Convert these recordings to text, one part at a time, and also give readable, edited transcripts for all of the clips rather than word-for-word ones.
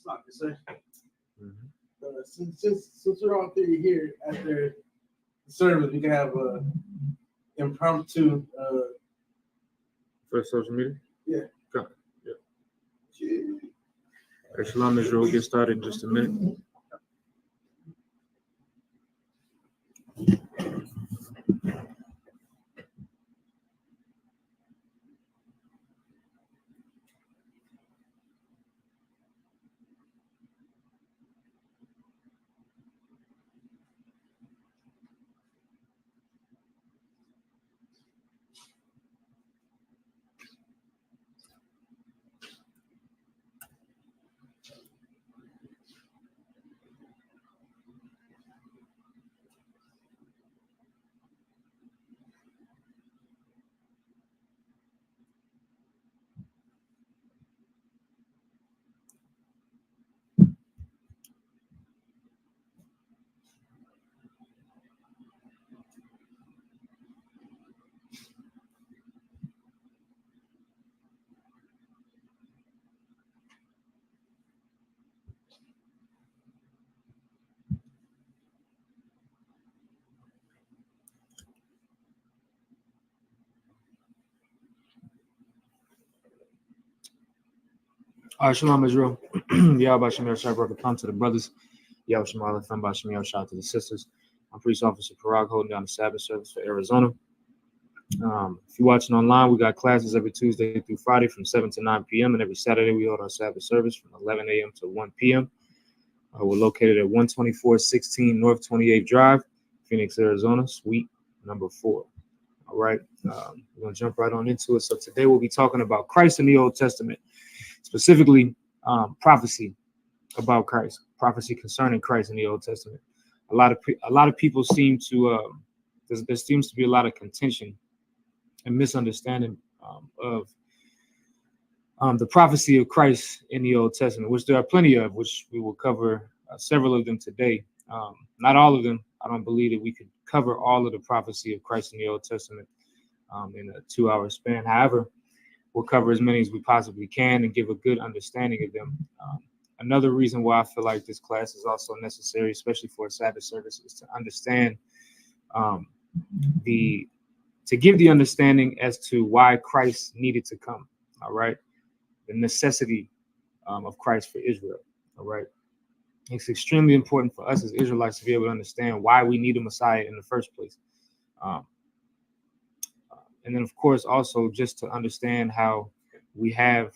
not good, sir. Mm-hmm. Since we're all three here after the service, we can have a impromptu. For social media? Yeah. Got it. Yeah. Shalom, Israel. We'll get started in just a minute. Shalom, Israel. Yahweh Shem Yahshua come to the brothers. Yahweh Shem Alephem Bashem Yahshua to the sisters. I'm Priest Officer Parag holding down the Sabbath service for Arizona. If you're watching online, we got classes every Tuesday through Friday from 7 to 9 p.m. And every Saturday, we hold our Sabbath service from 11 a.m. to 1 p.m. We're located at 12416 North 28th Drive, Phoenix, Arizona, suite number 4. All right. We're going to jump right on into it. So today we'll be talking about Christ in the Old Testament. Specifically, prophecy about Christ, prophecy concerning Christ in the Old Testament. A lot of people seem to there seems to be a lot of contention and misunderstanding of the prophecy of Christ in the Old Testament, which there are plenty of, which we will cover several of them today. Not all of them. I don't believe that we could cover all of the prophecy of Christ in the Old Testament in a 2-hour span. However, we'll cover as many as we possibly can and give a good understanding of them. Another reason why I feel like this class is also necessary, especially for a Sabbath service, is to understand to give the understanding as to why Christ needed to come. All right, the necessity of Christ for Israel. All right, it's extremely important for us as Israelites to be able to understand why we need a Messiah in the first place. And then, of course, also just to understand how we have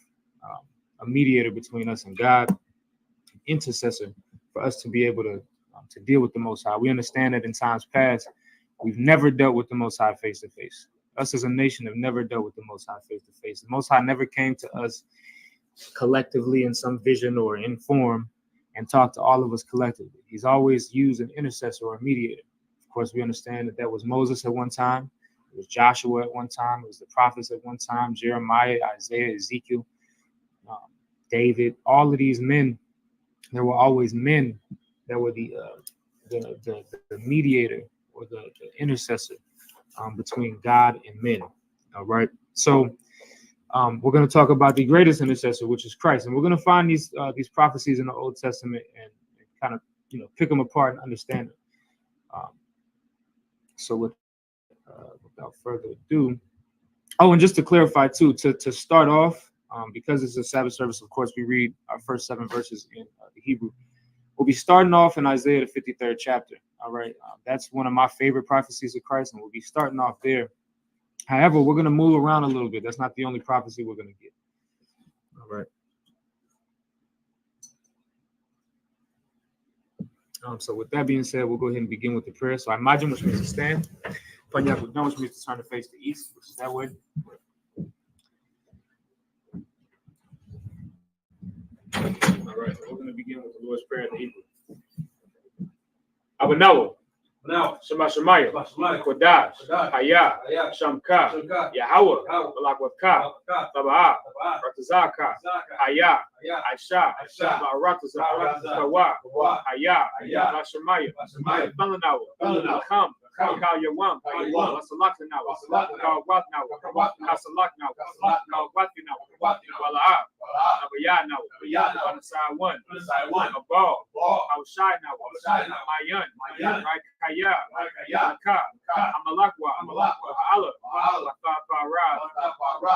a mediator between us and God, an intercessor for us to be able to deal with the Most High. We understand that in times past, we've never dealt with the Most High face to face. Us as a nation have never dealt with the Most High face to face. The Most High never came to us collectively in some vision or in form and talked to all of us collectively. He's always used an intercessor or a mediator. Of course, we understand that was Moses at one time. It was Joshua at one time. It was the prophets at one time. Jeremiah, Isaiah, Ezekiel, David. All of these men, there were always men that were the mediator or the intercessor between God and men. All right. So we're going to talk about the greatest intercessor, which is Christ, and we're going to find these prophecies in the Old Testament and kind of pick them apart and understand them. So without further ado, and just to clarify too, to start off, because it's a Sabbath service, of course, we read our first 7 verses in the Hebrew. We'll be starting off in Isaiah, the 53rd chapter. All right, that's one of my favorite prophecies of Christ, and we'll be starting off there. However, we're going to move around a little bit. That's not the only prophecy we're going to get. All right. So with that being said, we'll go ahead and begin with the prayer. So I imagine, which means to stand. Panyakudan, which means to turn the face to east, which is that way. All right, so we're going to begin with the Lord's Prayer in the Hebrew. Abanawo. Now, Shema Shemaya, Kodash, Haya, Shamka, Yahweh, Malakwaka, Taba'a, Ratazaka, Haya, Aisha, Barataza, Kawa, Haya, Shemaya, Belanawa, Come, Kal Yawam, Wasalak now, Kal Wat now, Kasalak now, Kal Wat now, Wala'a, Bayana, on the side one, a ball, outside now, Mayan, right Kaya, Aka, Amalakwa, Allah,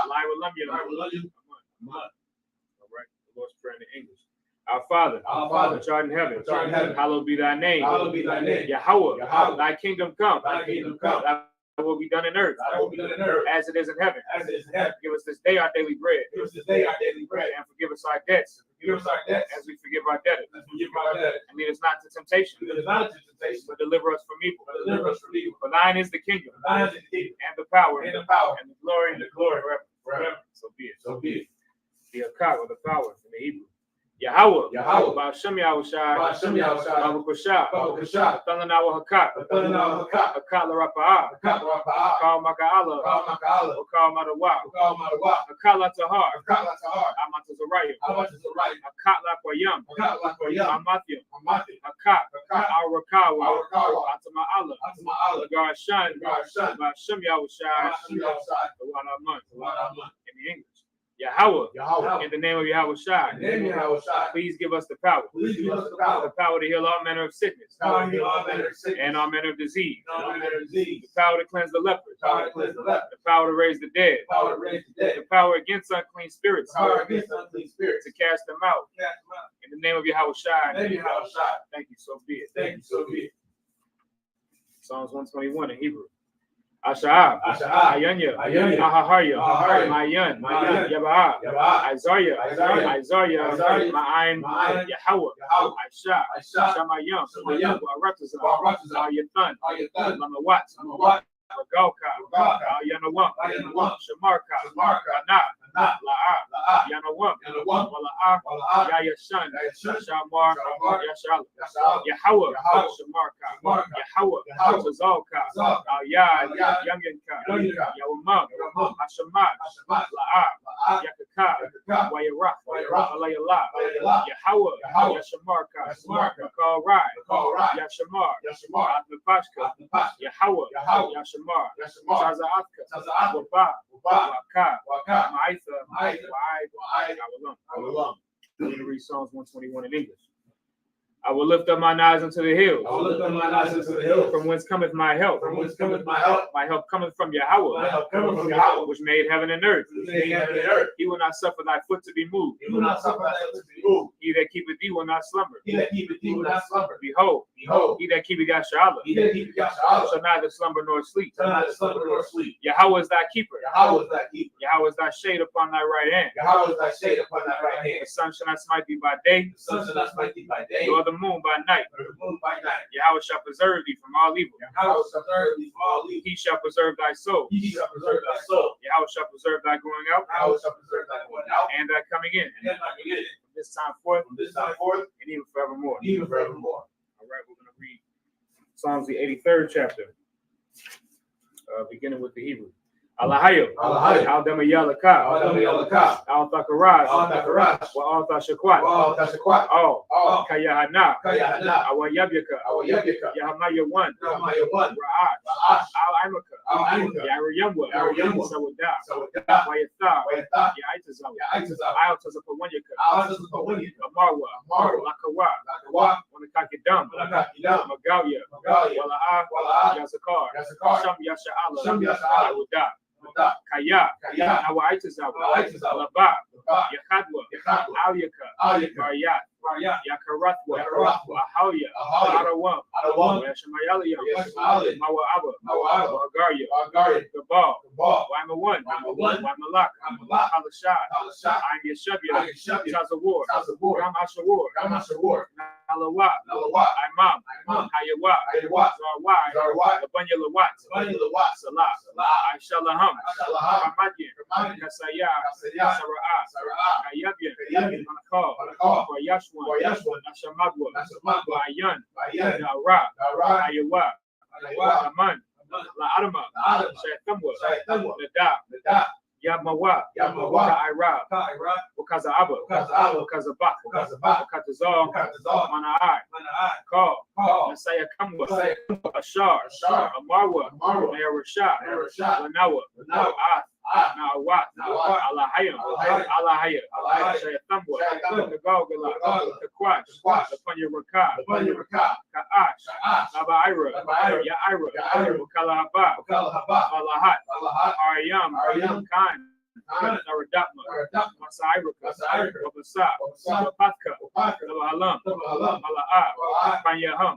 Lai Walamya. All right, the Lord's Prayer in English. Our Father, which art in heaven, hallowed be thy name. Yahweh, thy kingdom come. Thy will be done in earth, as it is in heaven. Give us this day our daily bread. And forgive us our debts, as we forgive our debtors. And lead us not into temptation, but deliver us from evil. For thine is the kingdom, and the power, and the glory, forever. So be it. The I.S.U.P.K, or the power in the Hebrew. Yahweh, Ba'ashem Yahushai, Babukusha, Tananawa Hakat, Hakat Larapa'ah, Akal Maka'ala, Akal Madawa, Hakat Latahar, Amatazarayim, Hakat Lakwayam, Amathiam, Hakat, Arakawa, Atama'ala, Garshan, Ba'ashem Yahushai, the one month, in the English. Yahweh, in the name of Yahweh Shai, please give us the power, the power to heal all manner of sickness, and all manner of disease, the power to cleanse the lepers, the power to raise the dead, the power against unclean spirits, to cast them out, in the name of Yahweh Shai. Thank you, so be it. Psalms 121 in Hebrew. I.S.U.P.K, Ayanya, Ahaharya, Mayan, Yabaa, Isaiah, Ma'ain, Yahweh, Aisha, Shamayam, Waratazah, Ayathan, Lamawat, Ragalka, Yanawam, Shamarka, Kana, La'a, Yanawam, Wala'a, Yayashan, Shamar, Yashala, Yahweh, Shamarka, Yahweh, Tazalka, Yad, Yanganka, Yawamam, Hashamat, La'a, Yakaka, Wayarach, Alayala, Yahweh, Yashamarka, Kal Rai, Yashamar, Atnapashka, Yahweh, Yashamar, Shaza'atka, Wabah, Waka, Ma'itha, Wa'ai, I'm going to read Psalms 121 in English. I will lift up mine eyes unto the hills. From whence cometh my help? My help cometh from Yahweh, which made heaven and earth. He will not suffer thy foot to be moved. He that keepeth thee will not slumber. Behold, he that keepeth Yahshua shall neither slumber nor sleep. Yahweh is thy keeper. Yahweh is thy shade upon thy right hand. The sun shall not smite thee by day, nor the moon by night. Yahweh shall preserve thee from all evil. He shall preserve thy soul. Yahweh shall preserve thy going out, and thy coming in, from this time forth, and even forevermore. All right, we're going to read Psalms the 83rd chapter, beginning with the Hebrew. Alahayo, Al-Damayalaka, Al-Thakarash, Wa-Al-Thashakwat, Kayahana, Awa-Yabyaka, Yahamaya 1, Ra'ad, Al-Imaka, Yariyamwa, Sawadah, Wayatha, Ya'itazawa, Al-Tazapawanyaka, Amarwa, Lakawa, Wanakakidam, Magalia, Wala'a, Yazakar, Sham Yasha'ala, Awadah, Kaya, Awa-Itazawa, Alaba, Yahadwa, Al-Yaka, Maryat, Yakarathwa, Ahawya, Arawam, Yashamayalia, Mawa'aba, Agarya, Gabal, Waimawan, Waimalak, Halashad, I.S.U.P.K, Tazawar, Ram Ashawar, Nalawa, Imam, Hayawa, Zarwai, Abanyalawat, Salah, Shalaham, Ramadyan, Kasaya, Sara'ah, Kayabyan, Manakal, Yashwan, Nashamagwa, Bayan, Dara, Ayawa, Aman, La'adama, Shaitamwa, Nada, Yamawa, Ka'ira, Wakaza'aba, Wakazabak, Wakatazal, Mana'ai, Kal, Nasaya Kamwa, Ashar, Amarwa, Mayarashah, Lanawa, Na'awat, Alahayim, Alahayim, Shayathamwa, Nagogala, Kakwash, Lapanya Rakah, Ka'ash, Nabaira, Ya'ira, Kalahaba, Alahat, Aryam, Khan, Naradapma, Masairaka, Wabasa, Wapatka, Halam, Mala'ab, Panyaham,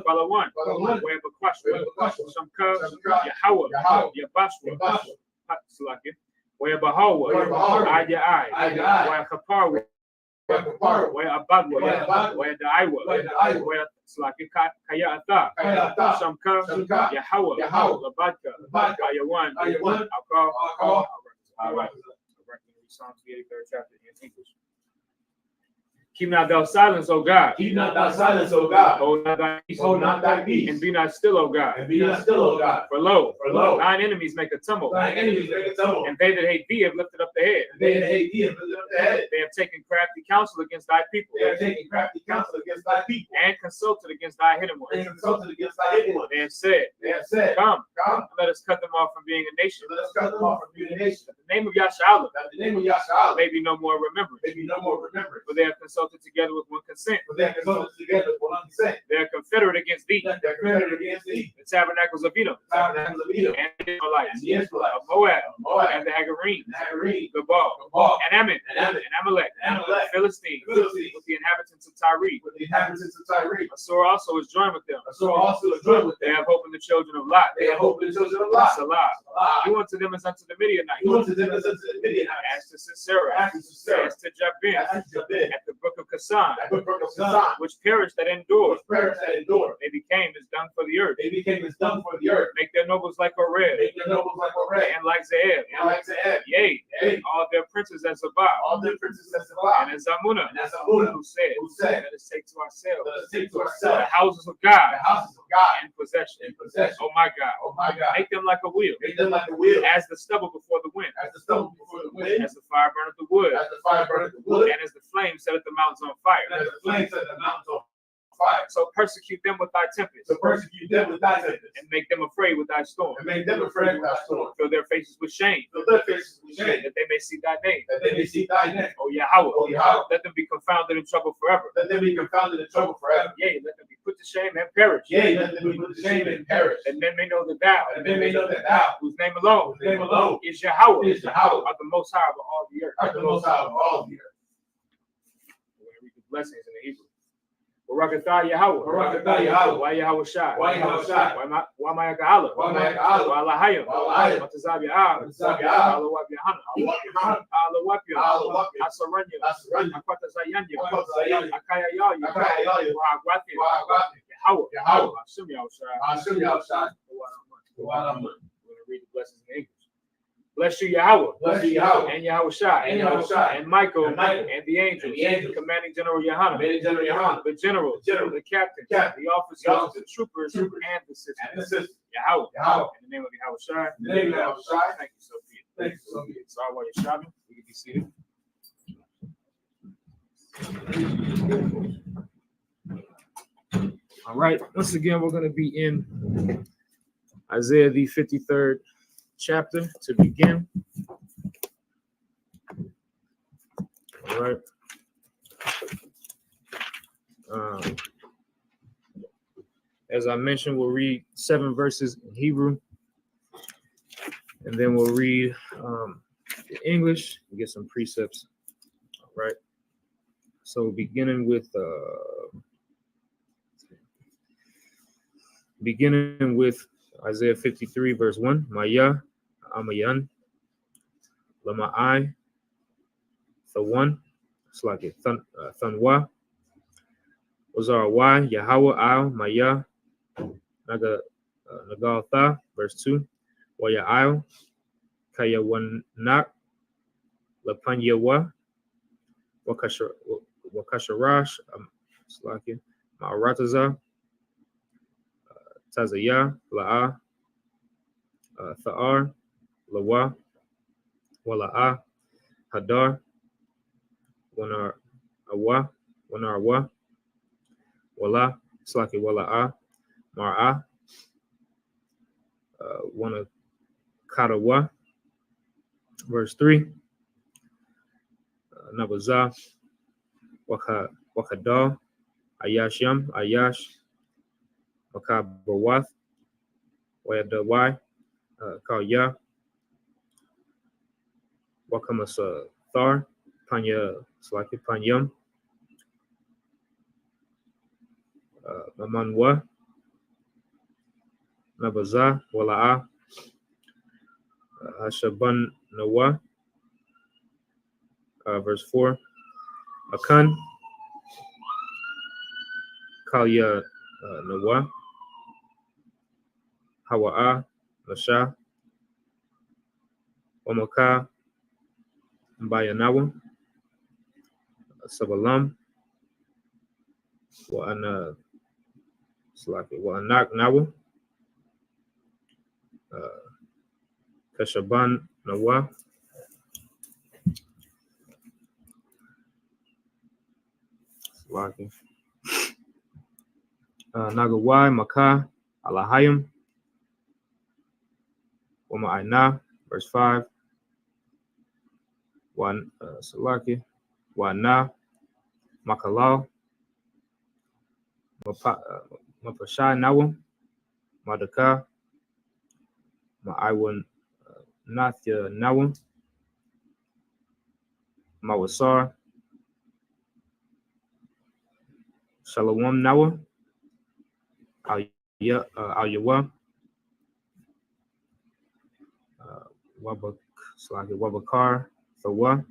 Balawan, Wayabakwash, Shamka, Yahawah, Yabashwa, Slaki, Wayabahawa, Ayai, Wayakaparwa, Wayabagwa, Wayadaiwa, Wayatslaki, Kayata, Shamka, Yahawah, Labadka, Ayawan, Alcohol. All right. Psalms 83rd chapter in English. Keep not thou silence, O God. Keep not thy silence, O God. Hold not thy peace. Hold not thy peace. And be not still, O God. And be not still, O God. For lo, lo, thine enemies make a tumult. thine enemies make a tumult. And they that hate thee have lifted up the head. And they that hate thee have lifted up the head. They have taken crafty counsel against thy people. They have taken crafty counsel against thy people. And consulted against thy hidden ones. And consulted against thy hidden ones. They have said, Come, Come, let us cut them off from being a nation. let us cut them off from being a nation. That the name of Yahshua That the name of Yahshua may be no more remembered. may be no more remembered. For they have consulted together with one consent. For they have consulted together with one consent. They are confederate against thee. That they are confederate against thee. The tabernacles of Edom, The tabernacles of Edom, and the Israelites, and the Israelites, of Moab, Moab, and the Hagarene, and Hagarene, Gabal, Gabal, and Ammon, and Ammon, and Amalek, and Amalek, the Philistines, the Philistines, with the inhabitants of Tyre. with the inhabitants of Tyre. Assur also is joined with them. So also is joined with They them. have hope in the children of Lot. They have hope in the children of Lot. Salah. Salah. Do unto them as unto the Midianites. Do unto them as unto the Midianites. As to Sisera, As to Sisera, as to Jabin, as to Jabin, at the brook of Kasan, at the brook of Kasan, which perished that endured. which prayers that endured. They became as dung for the earth. They became as dung for the earth. Make their nobles like Oreb, Make their nobles like Oreb, and like Zeeb, and like Zeb. yea, Yea. all their princes as Zabal, All the princes that and survived. as Zamunah, And as Amunah, who said, who said, Let us take to ourselves let us take to the ourselves houses of God the houses of God in possession. in possession. Oh my God. Oh my God. Make them like a wheel, Make them like a wheel, as the stubble before the wind, as the stone before the wind, as the fire burneth the wood, as the fire burneth the wood, and as the flame setteth the mountains on fire. and as the flames set the mountains on fire. So persecute them with thy tempest, To persecute them with thy tempest, and make them afraid with thy storm. and make them afraid with thy storm. Fill their faces with shame, Fill their faces with shame, that they may see thy name. that they may see thy name. O Yahweh, O Yahweh. let them be confounded in trouble forever. Let them be confounded in trouble forever. Yea, let them be put to shame and perish. Yea, let them be put to shame and perish. That men may know that thou, And they may know that thou, whose name alone whose name alone is Yahweh, is Yahweh, are the most high of all the earth. art the most high of all the earth. We're going to read the blessings in the Hebrew. Barakatah Yahweh. Barakatah Yahweh. Why Yahweh Shai. Why Yahweh Shai. Why Mayaka'ala. Why Mayaka'ala. Why Lahayim. Why Lahayim. Matazab Ya'ah. Matazab Ya'ah. Allah Wab Yahanna. Allah Yahanna. Allah Wapya. Allah Wapya. Asaranya. Asaranya. Akwata Zayanya. Akwata Zayanya. Akaya Yaya. Akaya Yaya. Wahagwati. Wahagwati. Yahweh. Yahweh. Hashem Yahushai. Hashem Yahushai. We're going to read the blessings in English. Bless you, Yahweh. Bless you, Yahweh. And Yahweh Shai. And Yahweh Shai. And Michael. And Michael. And the angels. And the angels. Commanding General Yahanna. Major General Yahanna. The generals. The generals. The captains. Captains. The officers. The officers. The troopers. Troopers. And the sisters. And the sisters. Yahweh. Yahweh. In the name of Yahweh Shai. In the name of Yahweh Shai. Thank you so much. Thank you so much. So while you're shopping, we can be seated. All right. Once again, we're going to be in Isaiah the 53rd chapter to begin. All right. As I mentioned, we'll read 7 verses in Hebrew, and then we'll read the English and get some precepts. All right. So beginning with Isaiah 53, verse 1. Maya, Amayan, Lama'ai, Thawan, it's like it, Thanwa, Wazar Yahweh Al, Maya, Nagaltha, verse 2. Waya Al, Kayawanak, Lapanyawa, Wakasharash, it's like it, Ma'arataza, Tazaya, La'a, Tha'ar, Lawa, Wala'a, Hadar, Wanarwa, Wala, Slaki Wala'a, Mar'a, Wanakarawa, Verse 3. Nabaza, Wakadal, Ayasham, Ayash, Wakabawath, Wayadawai, Kaya, Wakamasa Thar, Panya, Slaki Panyam, Mamanwa, Nabaza, Wala'a, Hashaban Nawa, verse 4. Akan, Kalya Nawa, Hawa'a, Nasha, Omaka, Bayanawa, Sabalam, Wa'ana Slaki, Wa'anak Nawa, Kashaban Nawa, Slaki, Nagawai, Maka, Alahayim, Wama'ina, verse 5. Wan Salaki, Wana, Makalau, Mapashai Nawa, Madaka, Ma'aiwan Nathya Nawa, Mawasar, Shalom Nawa, Al-Yawa, Wabakar, Thawa,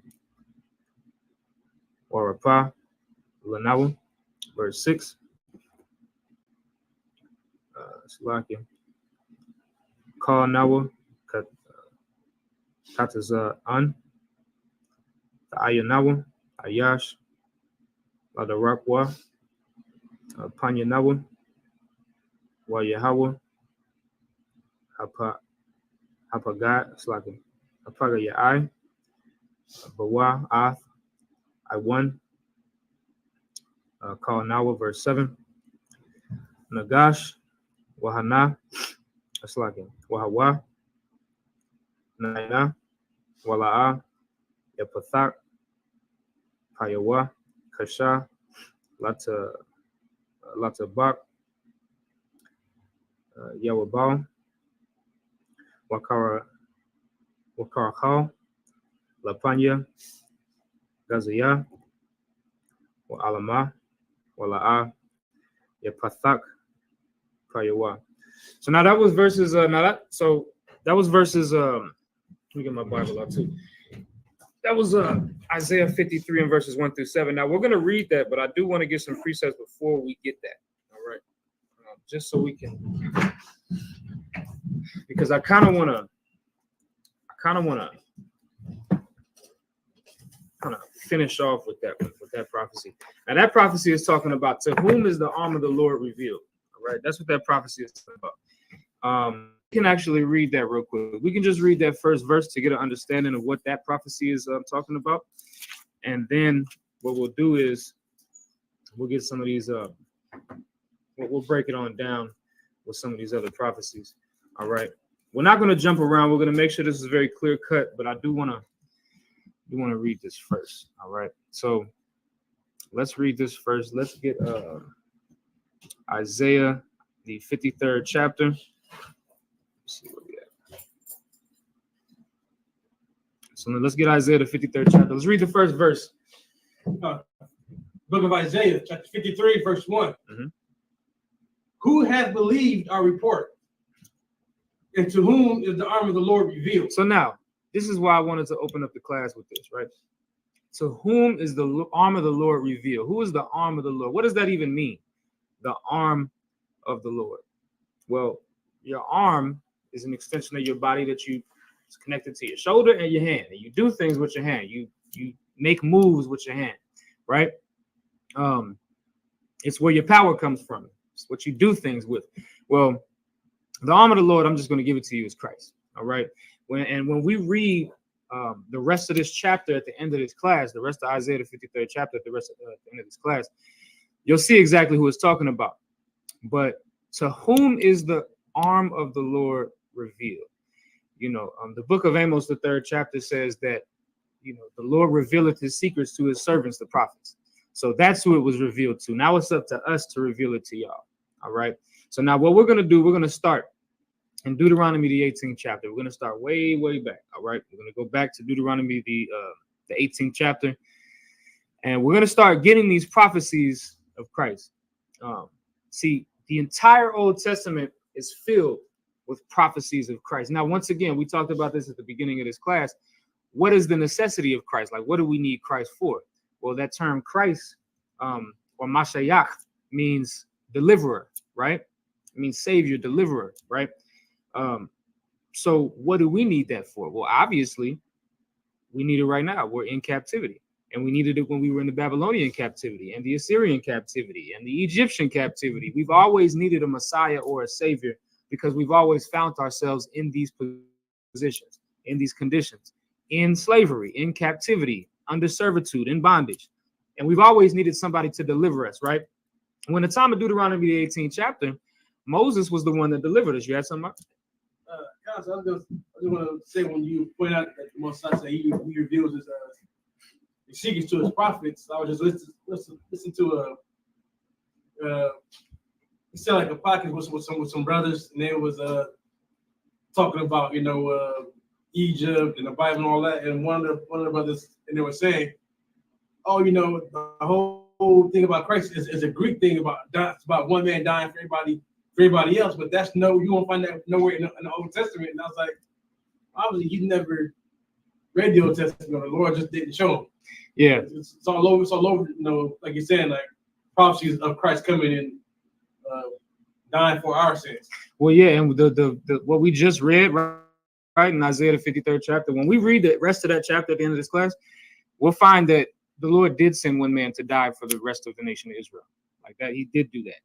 Warapa, Lanawa, verse 6. Salaki, Kal Nawa, Kataza An, Ayanawa, Ayash, Ladarakwa, Panyanawa, Wayahawa, Hapagat, Slaki, Hapaga Yai, Bawa, Ath, I1, Kal Nawa, verse 7. Nagash, Wahana, Slaki, Wahawa, Naina, Wala'a, Yapathak, Payawa, Kasha, Latabak, Yawabal, Wakarahal, Lapanya, Gazaya, Wa'alama, Wala'a, Yapathak, Payawa. So now that was verses. That was verses. Let me get my Bible out too. That was Isaiah 53 and verses 1 through 7. Now we're going to read that, but I do want to get some precepts before we get that. All right, just so we can, because I kind of want to finish off with that prophecy. Now that prophecy is talking about, to whom is the arm of the Lord revealed. All right, that's what that prophecy is talking about. We can actually read that real quick. We can just read that first verse to get an understanding of what that prophecy is talking about, and then what we'll do is we'll get some of these. We'll break it on down with some of these other prophecies. All right, we're not going to jump around. We're going to make sure this is very clear cut, but I do want to read this first. All right, so let's read this first. Let's get Isaiah, the 53rd chapter. Let's see where we at. So let's get Isaiah, the 53rd chapter. Let's read the first verse. Book of Isaiah, chapter 53, verse 1. Mm-hmm. Who hath believed our report? And to whom is the arm of the Lord revealed? So now, this is why I wanted to open up the class with this, right? To whom is the arm of the Lord revealed? Who is the arm of the Lord? What does that even mean? The arm of the Lord. Well, your arm is an extension of your body that it's connected to your shoulder and your hand. And you do things with your hand. You make moves with your hand, right? It's where your power comes from. It's what you do things with. Well, the arm of the Lord, I'm just going to give it to you, is Christ. All right. When we read the rest of this chapter at the end of this class, the rest of Isaiah, the 53rd chapter, at the end of this class, you'll see exactly who it's talking about. But to whom is the arm of the Lord revealed? The book of Amos, the 3rd chapter, says that, the Lord revealeth his secrets to his servants, the prophets. So that's who it was revealed to. Now it's up to us to reveal it to y'all. All right. So now what we're going to do, we're going to start in Deuteronomy, the 18th chapter. We're going to start way, way back. All right. We're going to go back to Deuteronomy, the 18th chapter. And we're going to start getting these prophecies of Christ. See, the entire Old Testament is filled with prophecies of Christ. Now, once again, we talked about this at the beginning of this class. What is the necessity of Christ? Like, what do we need Christ for? Well, that term Christ, or Mashiach, means deliverer, right? It means savior, deliverer, right? So what do we need that for? Well, obviously, we need it right now. We're in captivity. And we needed it when we were in the Babylonian captivity and the Assyrian captivity and the Egyptian captivity. We've always needed a Messiah or a savior because we've always found ourselves in these positions, in these conditions, in slavery, in captivity, under servitude, in bondage. And we've always needed somebody to deliver us, right? When the time of Deuteronomy, the 18th chapter, Moses was the one that delivered us. You had something? I just want to say, when you point out that the Most High say he reveals his secrets to his prophets, I was just listen to it sounded like a podcast with some brothers, and they was talking about Egypt and the Bible and all that, and one of the brothers, and they were saying, oh, the whole thing about Christ is a Greek thing about one man dying for everybody else, but you won't find that nowhere in the Old Testament. And I was like, obviously you never read the Old Testament. The Lord just didn't show him. Yeah, it's all over. It's all over. Like you're saying, like prophecies of Christ coming and dying for our sins. Well, yeah, and the what we just read, right in Isaiah the 53rd chapter. When we read the rest of that chapter at the end of this class, we'll find that the Lord did send one man to die for the rest of the nation of Israel. Like that, he did do that.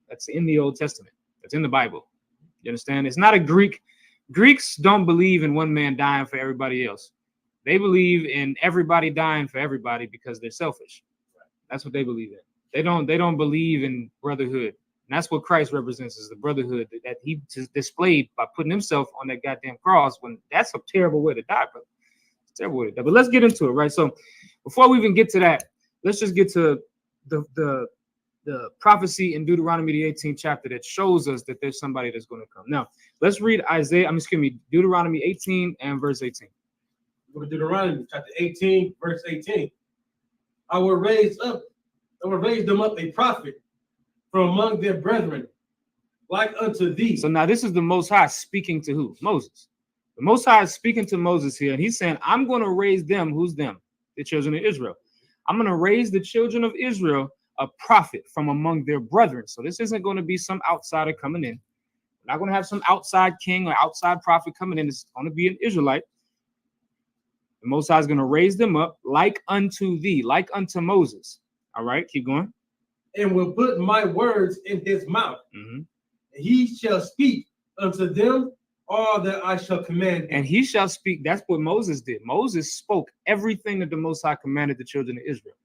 That's in the Old Testament. That's in the Bible. You understand? It's not a Greek. Greeks don't believe in one man dying for everybody else. They believe in everybody dying for everybody because they're selfish. That's what they believe in. They don't believe in brotherhood. And that's what Christ represents, is the brotherhood that he just displayed by putting himself on that goddamn cross. When that's a terrible way to die, brother. It's a terrible way to die. But let's get into it, right? So before we even get to that, let's just get to the prophecy in Deuteronomy, the 18th chapter, that shows us that there's somebody that's going to come. Now, let's read Deuteronomy 18 and verse 18. Deuteronomy chapter 18, verse 18. I will raise them up a prophet from among their brethren, like unto thee. So now this is the Most High speaking to who? Moses. The Most High is speaking to Moses here, and he's saying, I'm going to raise them. Who's them? The children of Israel. I'm going to raise the children of Israel a prophet from among their brethren. So this isn't going to be some outsider coming in. We're not going to have some outside king or outside prophet coming in. It's going to be an Israelite. The Most High is going to raise them up like unto thee, like unto Moses. All right, keep going. And will put my words in his mouth. Mm-hmm. He shall speak unto them all that I shall command him. And he shall speak. That's what Moses did. Moses spoke everything that the Most High commanded the children of Israel.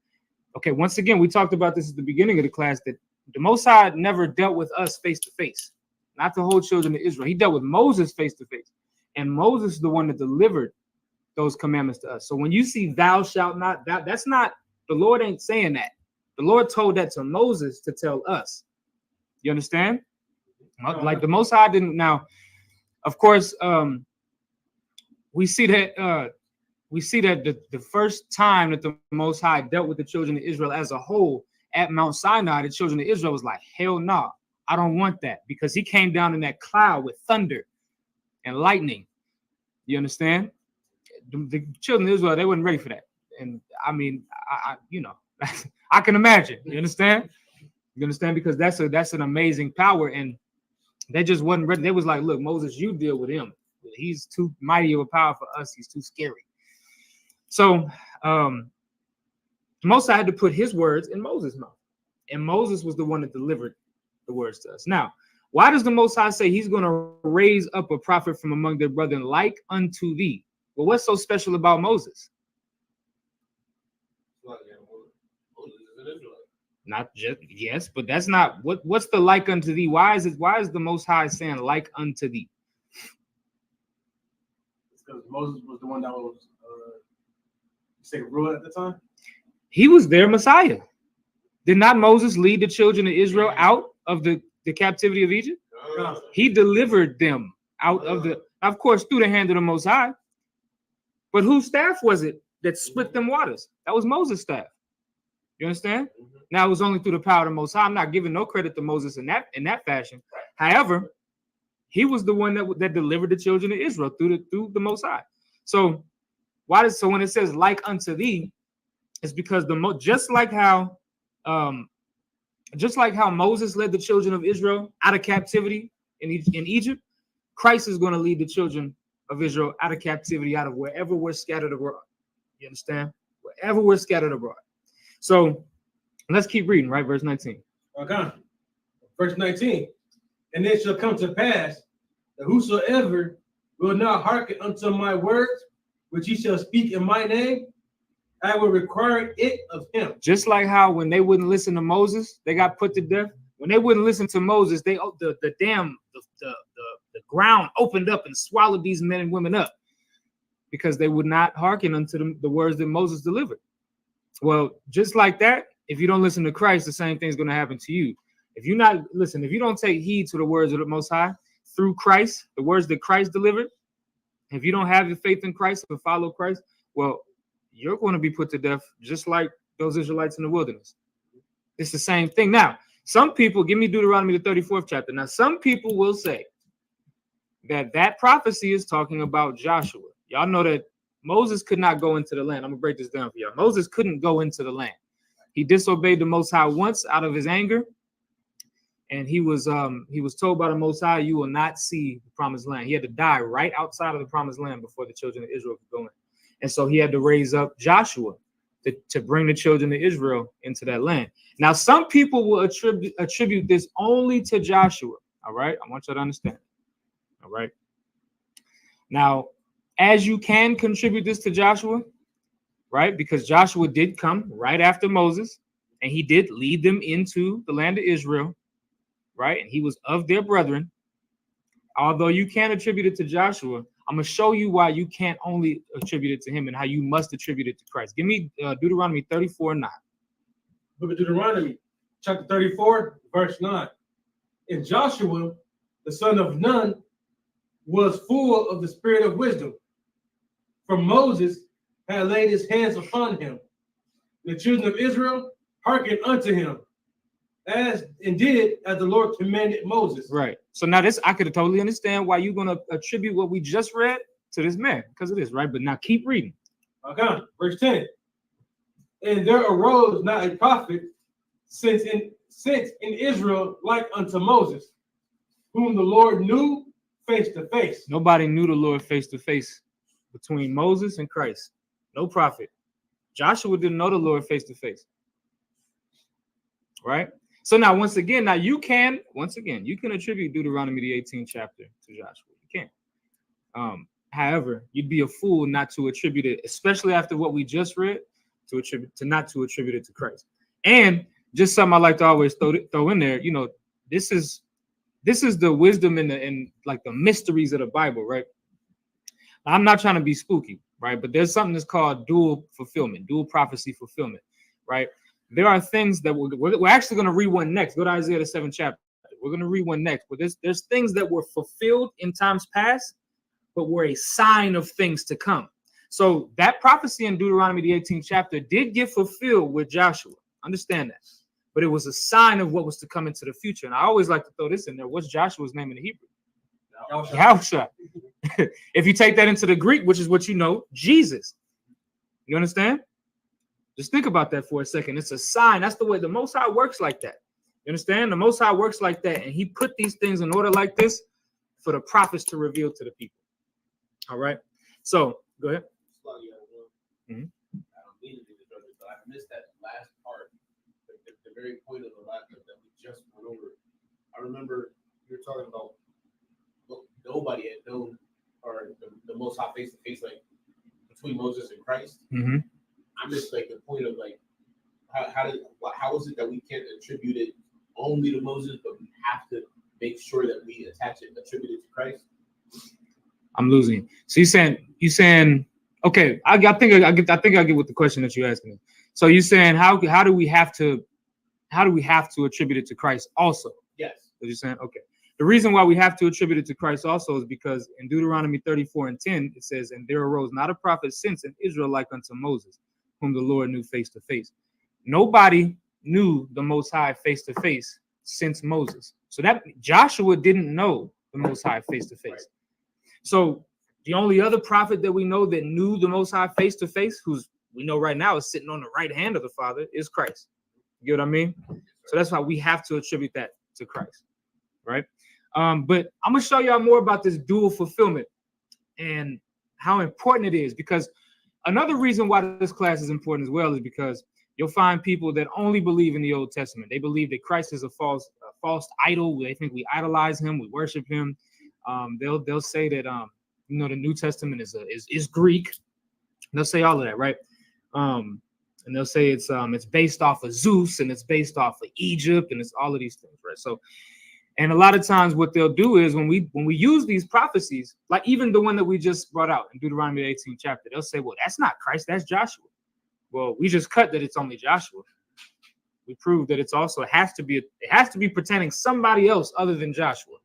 Okay, once again, we talked about this at the beginning of the class, that the Most High never dealt with us face to face, not the whole children of Israel. He dealt with Moses face to face. And Moses is the one that delivered those commandments to us. So when you see thou shalt not, that's not, the Lord ain't saying that. The Lord told that to Moses to tell us. You understand? Like the Most High didn't. Now, of course, we see that the first time that the Most High dealt with the children of Israel as a whole at Mount Sinai, the children of Israel was like, hell no, I don't want that, because he came down in that cloud with thunder and lightning. You understand? The children of Israel, they weren't ready for that. And I mean, I can imagine. You understand? You understand? Because that's an amazing power, and they just wasn't ready. They was like, look, Moses, you deal with him. He's too mighty of a power for us. He's too scary. So Moses had to put his words in Moses' mouth, and Moses was the one that delivered the words to us. Now, why does the Most High say he's going to raise up a prophet from among their brethren like unto thee? Well, what's so special about Moses? Not just, yes, but that's not what's the like unto thee. Why is the Most High saying like unto thee? because Moses was the one that was ruler at the time. He was their Messiah. Did not Moses lead the children of Israel out of the captivity of Egypt? He delivered them out of the, of course, through the hand of the Most High. But whose staff was it that split them waters? That was Moses' staff. You understand? Now it was only through the power of the Most High. I'm not giving no credit to Moses in that fashion. However, he was the one that delivered the children of Israel through the Most High. So when it says like unto thee, it's because just like how Moses led the children of Israel out of captivity in Egypt, Christ is going to lead the children of Israel out of captivity, out of wherever we're scattered abroad. You understand? Wherever we're scattered abroad. So let's keep reading, right? Verse 19. Okay. Verse 19. And it shall come to pass that whosoever will not hearken unto my words, which he shall speak in my name, I will require it of him. Just like how when they wouldn't listen to Moses, they got put to death. When they wouldn't listen to Moses, the ground opened up and swallowed these men and women up because they would not hearken unto the words that Moses delivered. Well, just like that, if you don't listen to Christ, the same thing's going to happen to you. If you don't take heed to the words of the Most High through Christ, the words that Christ delivered, if you don't have your faith in Christ and follow Christ, well, you're going to be put to death just like those Israelites in the wilderness. It's the same thing. Now, some people, give me Deuteronomy, the 34th chapter. Now, some people will say that prophecy is talking about Joshua. Y'all know that Moses could not go into the land. I'm going to break this down for y'all. Moses couldn't go into the land. He disobeyed the Most High once out of his anger. And he was told by the Most High, you will not see the promised land. He had to die right outside of the promised land before the children of Israel could go in. And so he had to raise up Joshua to bring the children of Israel into that land. Now, some people will attribute this only to Joshua. All right. I want you to understand. All right. Now, as you can contribute this to Joshua, right? Because Joshua did come right after Moses, and he did lead them into the land of Israel, right? And he was of their brethren. Although you can attribute it to Joshua, I'm going to show you why you can't only attribute it to him and how you must attribute it to Christ. Give me Deuteronomy 34:9. Book of Deuteronomy, chapter 34, verse 9. And Joshua, the son of Nun, was full of the spirit of wisdom, for Moses had laid his hands upon him. The children of Israel hearkened unto him, as the Lord commanded Moses. Right. So now this, I could totally understand why you're going to attribute what we just read to this man, because it is, right? But now keep reading. Okay, verse 10. And there arose not a prophet since in Israel like unto Moses, whom the Lord knew face to face. Nobody knew the Lord face to face between Moses and Christ. No prophet. Joshua didn't know the Lord face to face. Right? So now, once again, you can attribute Deuteronomy, the 18th chapter, to Joshua. You can. However, you'd be a fool not to attribute it, especially after what we just read, not to attribute it to Christ. And just something I like to always throw in there, this is the wisdom and like the mysteries of the Bible, right? I'm not trying to be spooky, right? But there's something that's called dual prophecy fulfillment, right? There are things that we're actually going to read one next. Go to Isaiah, the 7th chapter. We're going to read one next. But there's things that were fulfilled in times past, but were a sign of things to come. So that prophecy in Deuteronomy, the 18th chapter, did get fulfilled with Joshua. Understand that. But it was a sign of what was to come into the future. And I always like to throw this in there. What's Joshua's name in the Hebrew? Yahusha. If you take that into the Greek, which is what you know, Jesus. You understand? Just think about that for a second. It's a sign. That's the way the Most High works like that. You understand? The Most High works like that. And he put these things in order like this for the prophets to reveal to the people. All right. So go ahead. I missed that last part, the very point of the last that we just went over. I remember you were talking about nobody had known, or the Most High face to face, like between Moses and Christ. Mm-hmm. I missed like the point of like how is it that we can't attribute it only to Moses, but we have to make sure that we attribute it to Christ? I'm losing. So he's you saying, okay, I think I get what the question that you're asking me. So you're saying how do we have to attribute it to Christ also? Yes. So you're saying, okay. The reason why we have to attribute it to Christ also is because in Deuteronomy 34:10, it says, and there arose not a prophet since in Israel like unto Moses, whom the Lord knew face to face. Nobody knew the Most High face to face since Moses. So that Joshua didn't know the Most High face to face. So the only other prophet that we know that knew the Most High face to face, who's we know right now is sitting on the right hand of the Father, is Christ. You get what I mean? So that's why we have to attribute that to Christ, right? But I'm gonna show y'all more about this dual fulfillment and how important it is, because another reason why this class is important as well is because you'll find people that only believe in the Old Testament. They believe that Christ is a false idol. They think we idolize him, we worship him. They'll say that the New Testament is Greek. They'll say all of that, right? And they'll say it's based off of Zeus and it's based off of Egypt and it's all of these things, right? So, and a lot of times what they'll do is when we use these prophecies, like even the one that we just brought out in Deuteronomy 18th chapter, they'll say, well, that's not Christ, that's Joshua. Well, we just cut that it's only Joshua. We proved that it has to be pertaining somebody else other than Joshua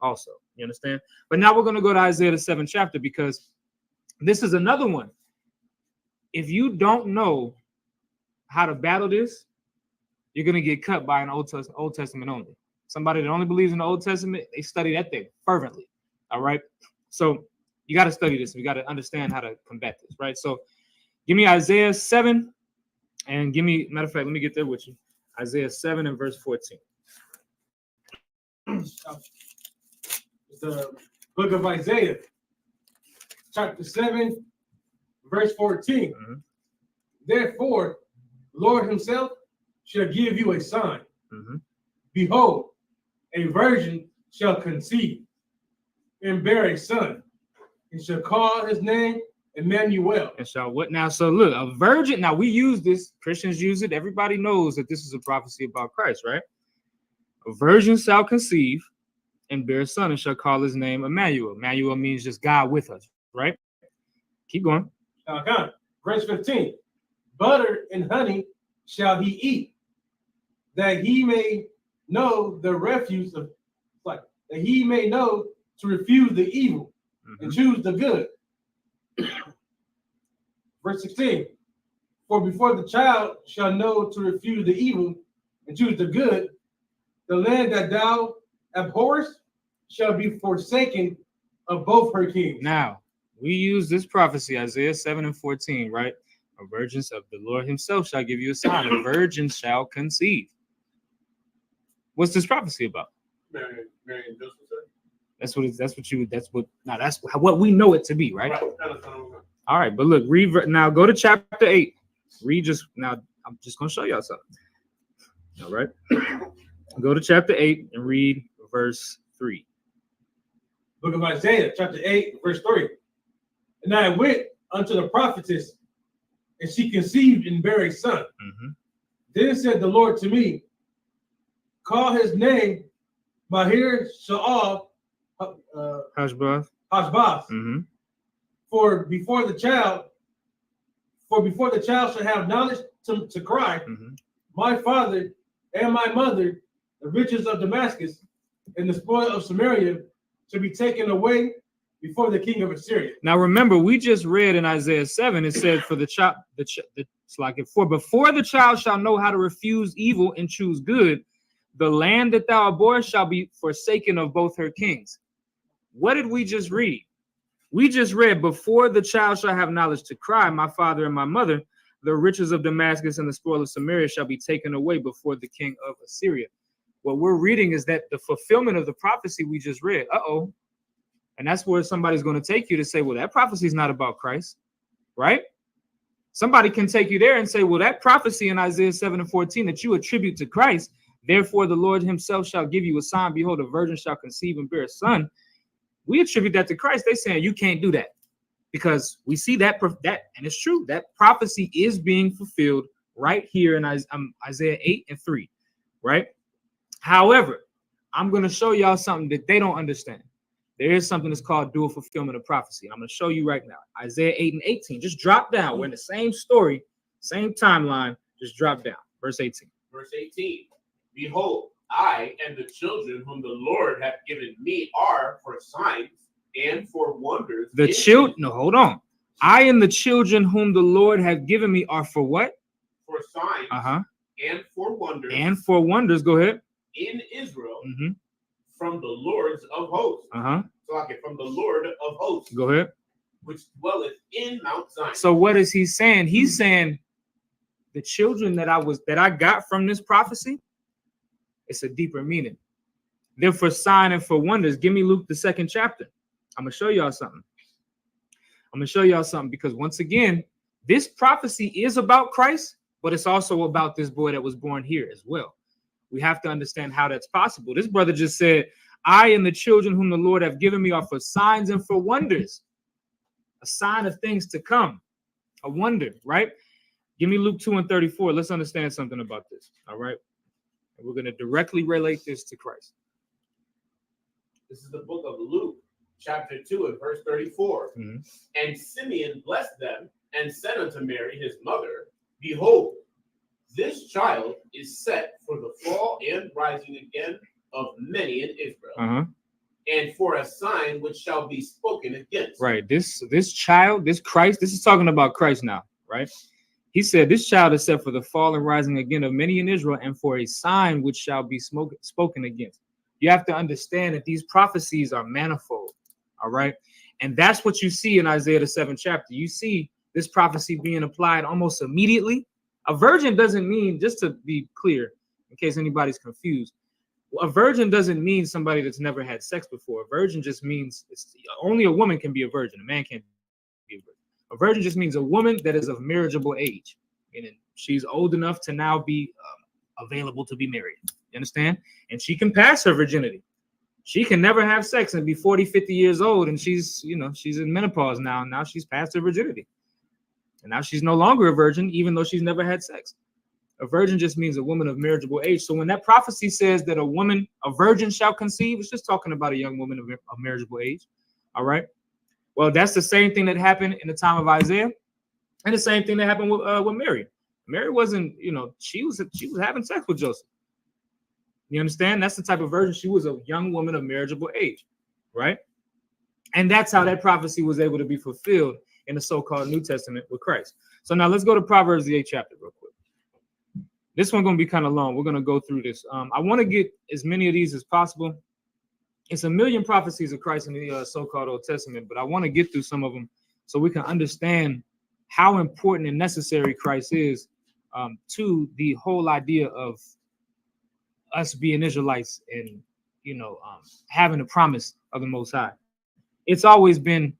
also. You understand? But now we're going to go to Isaiah the 7th chapter, because this is another one. If you don't know how to battle this, you're going to get cut by an Old Testament only. Somebody that only believes in the Old Testament, they study that thing fervently. All right. So you got to study this. We got to understand how to combat this, right? So give me Isaiah 7 and matter of fact, let me get there with you. Isaiah 7 and verse 14. The book of Isaiah, chapter 7, verse 14. Mm-hmm. Therefore, Lord himself shall give you a sign. Mm-hmm. Behold, a virgin shall conceive and bear a son, and shall call his name Emmanuel. And shall what now? So look, a virgin. Now we use this, Christians use it. Everybody knows that this is a prophecy about Christ, right? A virgin shall conceive and bear a son and shall call his name Emmanuel. Emmanuel means just God with us, right? Keep going. Okay. Verse 15. Butter and honey shall he eat, that he may know the refuse of, like, that he may know to refuse the evil and choose the good. Verse 16. For before the child shall know to refuse the evil and choose the good, the land that thou abhorrest shall be forsaken of both her kings. Now, we use this prophecy, Isaiah 7 and 14, right? A virgin of the Lord himself shall give you a sign. A virgin shall conceive. What's this prophecy about? Mary and Joseph said. That's what we know it to be, right? All right, but look, now go to chapter 8. I'm just going to show y'all something. All right. Go to chapter 8 and read verse 3. Book of Isaiah, chapter 8, verse 3. And I went unto the prophetess, and she conceived and bare a son. Mm-hmm. Then said the Lord to me, call his name Mahir Sha'al Hashbaz. Mm-hmm. For before the child shall have knowledge to cry, mm-hmm. my father and my mother, the riches of Damascus and the spoil of Samaria shall be taken away before the king of Assyria. Now remember, we just read in Isaiah 7, it said, for before the child shall know how to refuse evil and choose good, the land that thou abhorrest shall be forsaken of both her kings. What did we just read? We just read, before the child shall have knowledge to cry, my father and my mother, the riches of Damascus and the spoil of Samaria shall be taken away before the king of Assyria. What we're reading is that the fulfillment of the prophecy we just read. And that's where somebody's going to take you to say, well, that prophecy is not about Christ, right? Somebody can take you there and say, well, that prophecy in Isaiah 7 and 14 that you attribute to Christ, therefore the Lord himself shall give you a sign. Behold, a virgin shall conceive and bear a son. We attribute that to Christ. They're saying you can't do that because we see that, and it's true, that prophecy is being fulfilled right here in Isaiah 8 and 3, right? However, I'm going to show y'all something that they don't understand. there is something that's called dual fulfillment of prophecy. I'm going to show you right now. Isaiah 8 and 18. Just drop down. We're in the same story, same timeline. Just drop down. Verse 18. Verse 18. Behold, I and the children whom the Lord hath given me are for signs and for wonders. The children, no, hold on. I and the children whom the Lord hath given me are for what? For signs and for wonders. And for wonders, go ahead. In Israel, from the Lords of hosts. So okay, from the Lord of hosts. Go ahead. Which dwelleth in Mount Zion. So what is he saying? He's saying the children that I got from this prophecy, it's a deeper meaning. They're for sign and for wonders. Give me Luke, the 2nd chapter. I'm going to show y'all something. Because once again, this prophecy is about Christ, but it's also about this boy that was born here as well. We have to understand how that's possible. This brother just said, I and the children whom the Lord have given me are for signs and for wonders. A sign of things to come. A wonder, right? Give me Luke 2 and 34. Let's understand something about this, all right? And we're going to directly relate this to Christ. This is the book of Luke, chapter 2 and verse 34. And Simeon blessed them and said unto Mary, his mother, behold, this child is set for the fall and rising again of many in Israel, and for a sign which shall be spoken against. Right. This child, this Christ, this is talking about Christ now, right? He said, this child is set for the fall and rising again of many in Israel, and for a sign which shall be spoken against. You have to understand that these prophecies are manifold, all right? And that's what you see in Isaiah, the 7th chapter. You see this prophecy being applied almost immediately. A virgin doesn't mean, just to be clear, in case anybody's confused, a virgin doesn't mean somebody that's never had sex before. A virgin just means only a woman can be a virgin. A man can't be a virgin. A virgin just means a woman that is of marriageable age, meaning she's old enough to now be available to be married. You understand? And she can pass her virginity. She can never have sex and be 40, 50 years old, and she's in menopause now. Now she's past her virginity. And now she's no longer a virgin, even though she's never had sex. A virgin just means a woman of marriageable age. So when that prophecy says that a virgin shall conceive, it's just talking about a young woman of marriageable age. All right. Well, that's the same thing that happened in the time of Isaiah, and the same thing that happened with Mary. Mary wasn't, she was having sex with Joseph. You understand? That's the type of virgin. She was a young woman of marriageable age, right? And that's how that prophecy was able to be fulfilled in the so-called New Testament with Christ. So now let's go to Proverbs, the 8th chapter real quick. This one's going to be kind of long. We're going to go through this. I want to get as many of these as possible. It's a million prophecies of Christ in the so-called Old Testament, but I want to get through some of them so we can understand how important and necessary Christ is to the whole idea of us being Israelites and, having the promise of the Most High. It's always been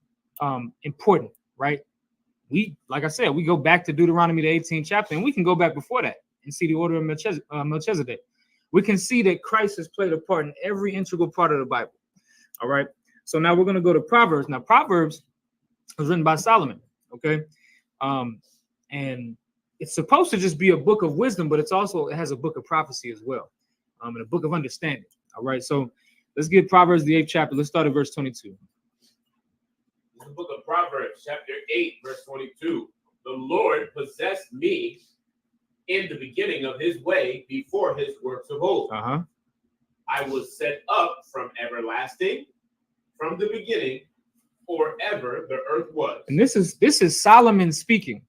important, right? Like I said, we go back to Deuteronomy, the 18th chapter, and we can go back before that and see the order of Melchizedek. We can see that Christ has played a part in every integral part of the Bible. All right. So now we're going to go to Proverbs. Now, Proverbs was written by Solomon. Okay. And it's supposed to just be a book of wisdom, but it has a book of prophecy as well. And a book of understanding. All right. So let's get Proverbs, the 8th chapter. Let's start at verse 22. The book of Proverbs, chapter 8, verse 22. The Lord possessed me in the beginning of his way before his works of old. I was set up from everlasting, from the beginning, or ever the earth was. And this is Solomon speaking.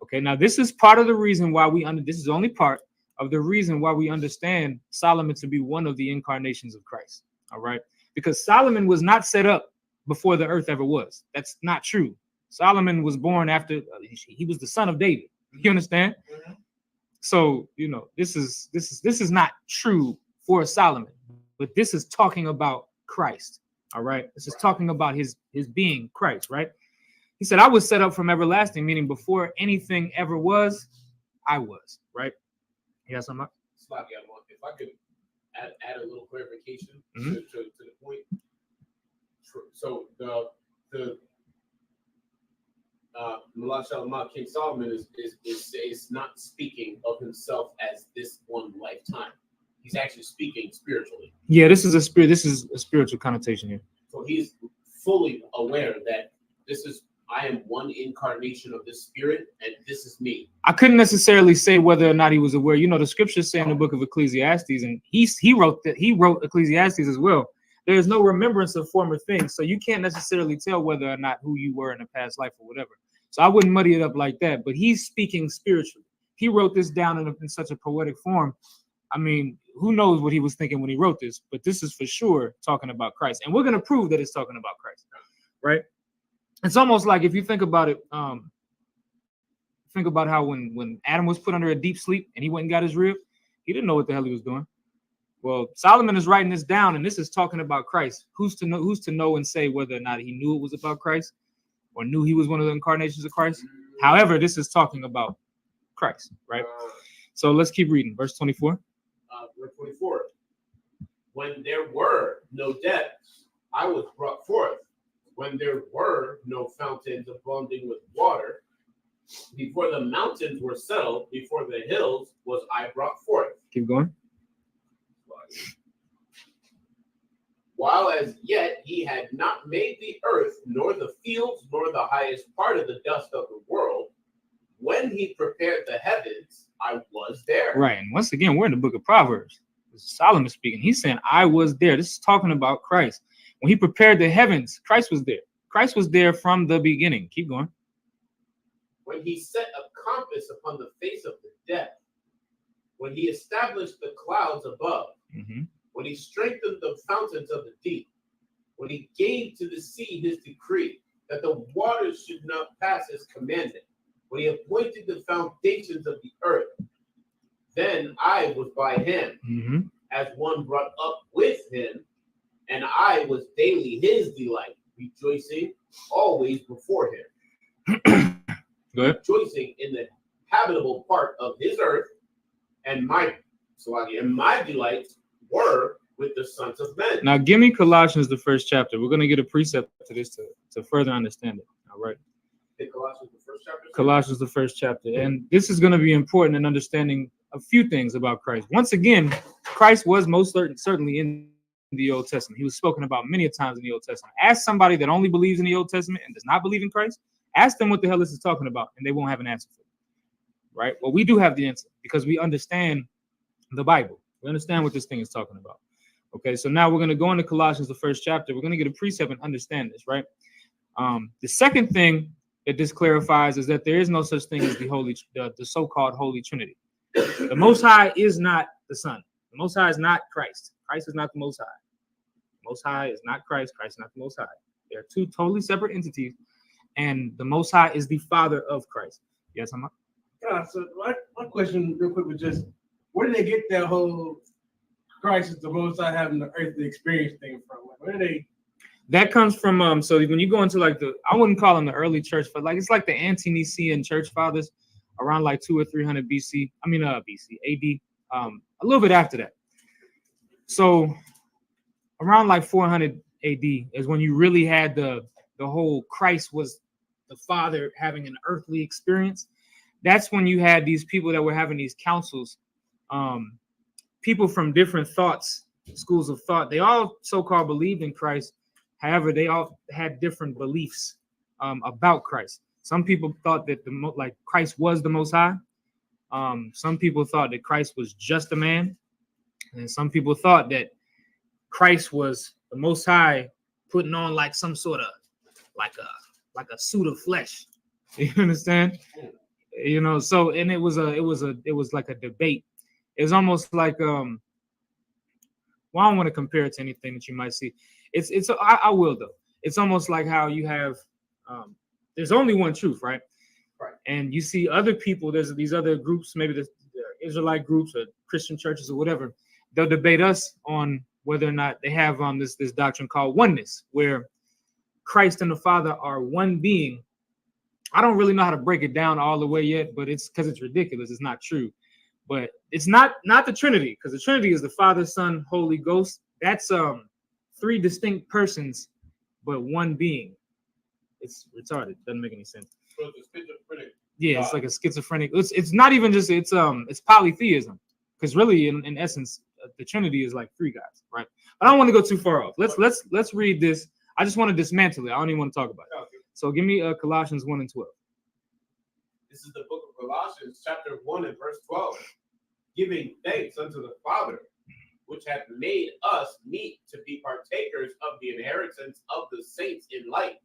Okay, now this is part of the reason why this is only part of the reason why we understand Solomon to be one of the incarnations of Christ. All right, because Solomon was not set up before the earth ever was. That's not true. Solomon was born after he was the son of David. You understand? So, this is not true for Solomon, but this is talking about Christ. All right. This is talking about his being Christ, right? He said, I was set up from everlasting, meaning before anything ever was, I was, right? You got something? If I could add a little clarification to the point. So the SHALAM, King Solomon is not speaking of himself as this one lifetime. He's actually speaking spiritually. Yeah, this is a spiritual connotation here. So he's fully aware that I am one incarnation of the Spirit, and this is me. I couldn't necessarily say whether or not he was aware. You know, the scriptures say in the book of Ecclesiastes, and he wrote Ecclesiastes as well. There is no remembrance of former things, so you can't necessarily tell whether or not who you were in a past life or whatever. So I wouldn't muddy it up like that. But he's speaking spiritually. He wrote this down in such a poetic form. I mean, who knows what he was thinking when he wrote this? But this is for sure talking about Christ, and we're going to prove that it's talking about Christ, right? It's almost like if you think about it, think about how when Adam was put under a deep sleep and he went and got his rib, he didn't know what the hell he was doing. Well, Solomon is writing this down, and this is talking about Christ. Who's to know and say whether or not he knew it was about Christ or knew he was one of the incarnations of Christ? However, this is talking about Christ, right? So let's keep reading. Verse 24. Verse 24. When there were no depths, I was brought forth. When there were no fountains abounding with water, before the mountains were settled, before the hills was I brought forth. Keep going. While as yet he had not made the earth, nor the fields, nor the highest part of the dust of the world, when he prepared the heavens, I was there. Right. And once again, we're in the book of Proverbs. This is Solomon speaking. He's saying, I was there. This is talking about Christ. When he prepared the heavens, Christ was there. Christ was there from the beginning. Keep going. When he set a compass upon the face of the depth, when he established the clouds above, when he strengthened the fountains of the deep, when he gave to the sea his decree, that the waters should not pass his commandment, when he appointed the foundations of the earth, then I was by him, as one brought up with him, and I was daily his delight, rejoicing always before him. Go ahead. Rejoicing in the habitable part of his earth, and my delights were with the sons of men. Now, give me Colossians, the first chapter. We're going to get a precept to this to further understand it. All right. Colossians, the first chapter. Colossians, the first chapter. And this is going to be important in understanding a few things about Christ. Once again, Christ was most certainly in the Old Testament. He was spoken about many times in the Old Testament. Ask somebody that only believes in the Old Testament and does not believe in Christ, ask them what the hell this is talking about, and they won't have an answer for it. Right? Well, we do have the answer because we understand the Bible. We understand what this thing is talking about. Okay, so now we're going to go into Colossians, the first chapter. We're going to get a precept and understand this, right? The second thing that this clarifies is that there is no such thing as the so-called Holy Trinity. The Most High is not the Son. The Most High is not Christ. Christ is not the Most High. The Most High is not Christ. Christ is not the Most High. They are two totally separate entities, and the Most High is the Father of Christ. Yes, I'm. So my question, real quick, was just where did they get that whole Christ is the Most High having the earthly experience thing from? Like, where did they? That comes from so when you go into like I wouldn't call them the early church, but like it's like the ante-Nicene church fathers around like 200 or 300 BC. I mean BC AD, a little bit after that. So around like 400 AD is when you really had the whole Christ was the Father having an earthly experience. That's when you had these people that were having these councils, people from different schools of thought. They all so-called believed in Christ. However, they all had different beliefs about Christ. Some people thought that Christ was the Most High. Some people thought that Christ was just a man, and some people thought that Christ was the Most High putting on like some sort of like a suit of flesh. You understand? You know. So and it was like a debate. It was almost like well, I don't want to compare it to anything that you might see. I will though. It's almost like how you have there's only one truth, right? Right. And you see other people, there's these other groups, maybe the Israelite groups or Christian churches or whatever, they'll debate us on whether or not they have this doctrine called oneness, where Christ and the Father are one being. I don't really know how to break it down all the way yet, but it's because it's ridiculous. It's not true. But it's not the Trinity, because the Trinity is the Father, Son, Holy Ghost. That's three distinct persons, but one being. It's retarded. Doesn't make any sense. So it's schizophrenic. Yeah, it's like a schizophrenic. It's not even just it's polytheism, because really in essence the Trinity is like three gods, right? I don't want to go too far off. Let's read this. I just want to dismantle it. I don't even want to talk about it. Okay. So give me Colossians 1 and 12. This is the book of Colossians, chapter 1 and verse 12. Giving thanks unto the Father, which hath made us meet to be partakers of the inheritance of the saints in light,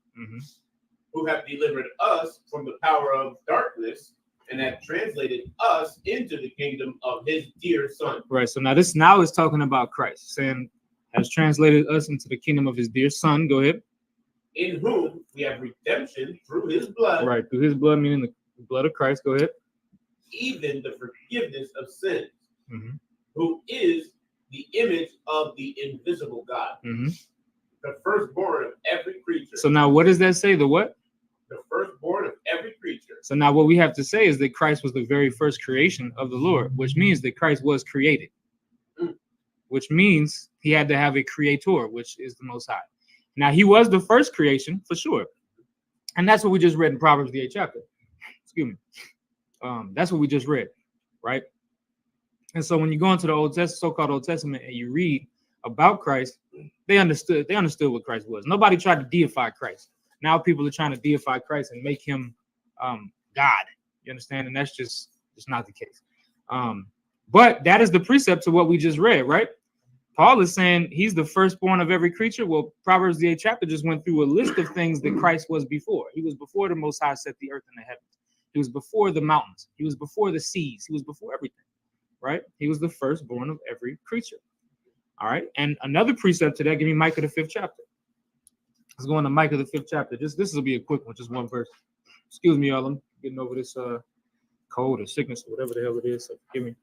who have delivered us from the power of darkness and have translated us into the kingdom of his dear Son. Right. So now this now is talking about Christ, saying has translated us into the kingdom of his dear Son. Go ahead. In whom we have redemption through his blood. Right. Through his blood, meaning the blood of Christ. Go ahead. Even the forgiveness of sins, who is the image of the invisible God, the firstborn of every creature. So now what does that say? The what? The firstborn of every creature. So now what we have to say is that Christ was the very first creation of the Lord, which means that Christ was created, which means he had to have a creator, which is the Most High. Now he was the first creation for sure. And that's what we just read in Proverbs, the 8th chapter. Excuse me. That's what we just read, right? And so when you go into the Old Testament, so-called Old Testament, and you read about Christ, they understood what Christ was. Nobody tried to deify Christ. Now people are trying to deify Christ and make him God. You understand? And that's just not the case. But that is the precept to what we just read, right? Paul is saying he's the firstborn of every creature. Well, Proverbs the 8th chapter just went through a list of things that Christ was before. He was before the Most High set the earth and the heavens. He was before the mountains. He was before the seas. He was before everything, right? He was the firstborn of every creature. All right. And another precept to that, give me Micah the 5th chapter. Let's go on to Micah the 5th chapter. This will be a quick one, just one verse. Excuse me, y'all. I'm getting over this cold or sickness or whatever the hell it is. So forgive me.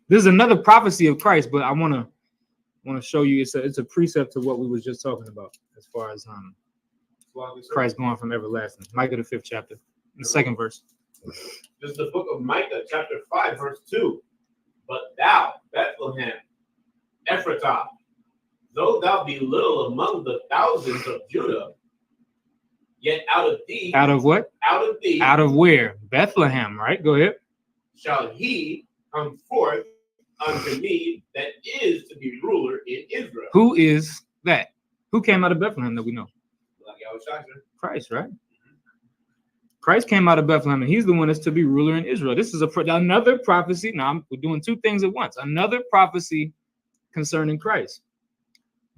This is another prophecy of Christ, but I want to show you it's a precept to what we was just talking about as far as Christ going from everlasting. Micah the 5th chapter, the 2nd verse. This is the book of Micah, chapter 5, verse 2. But thou, Bethlehem, Ephratah, though thou be little among the thousands of Judah, yet out of thee. Out of what? Out of thee. Out of where? Bethlehem, right? Go ahead. Shall he come forth unto me that is to be ruler in Israel. Who is that? Who came out of Bethlehem that we know? Like YAHANNA. Christ, right? Christ came out of Bethlehem, and he's the one that's to be ruler in Israel. This is another prophecy. Now, we're doing two things at once. Another prophecy concerning Christ.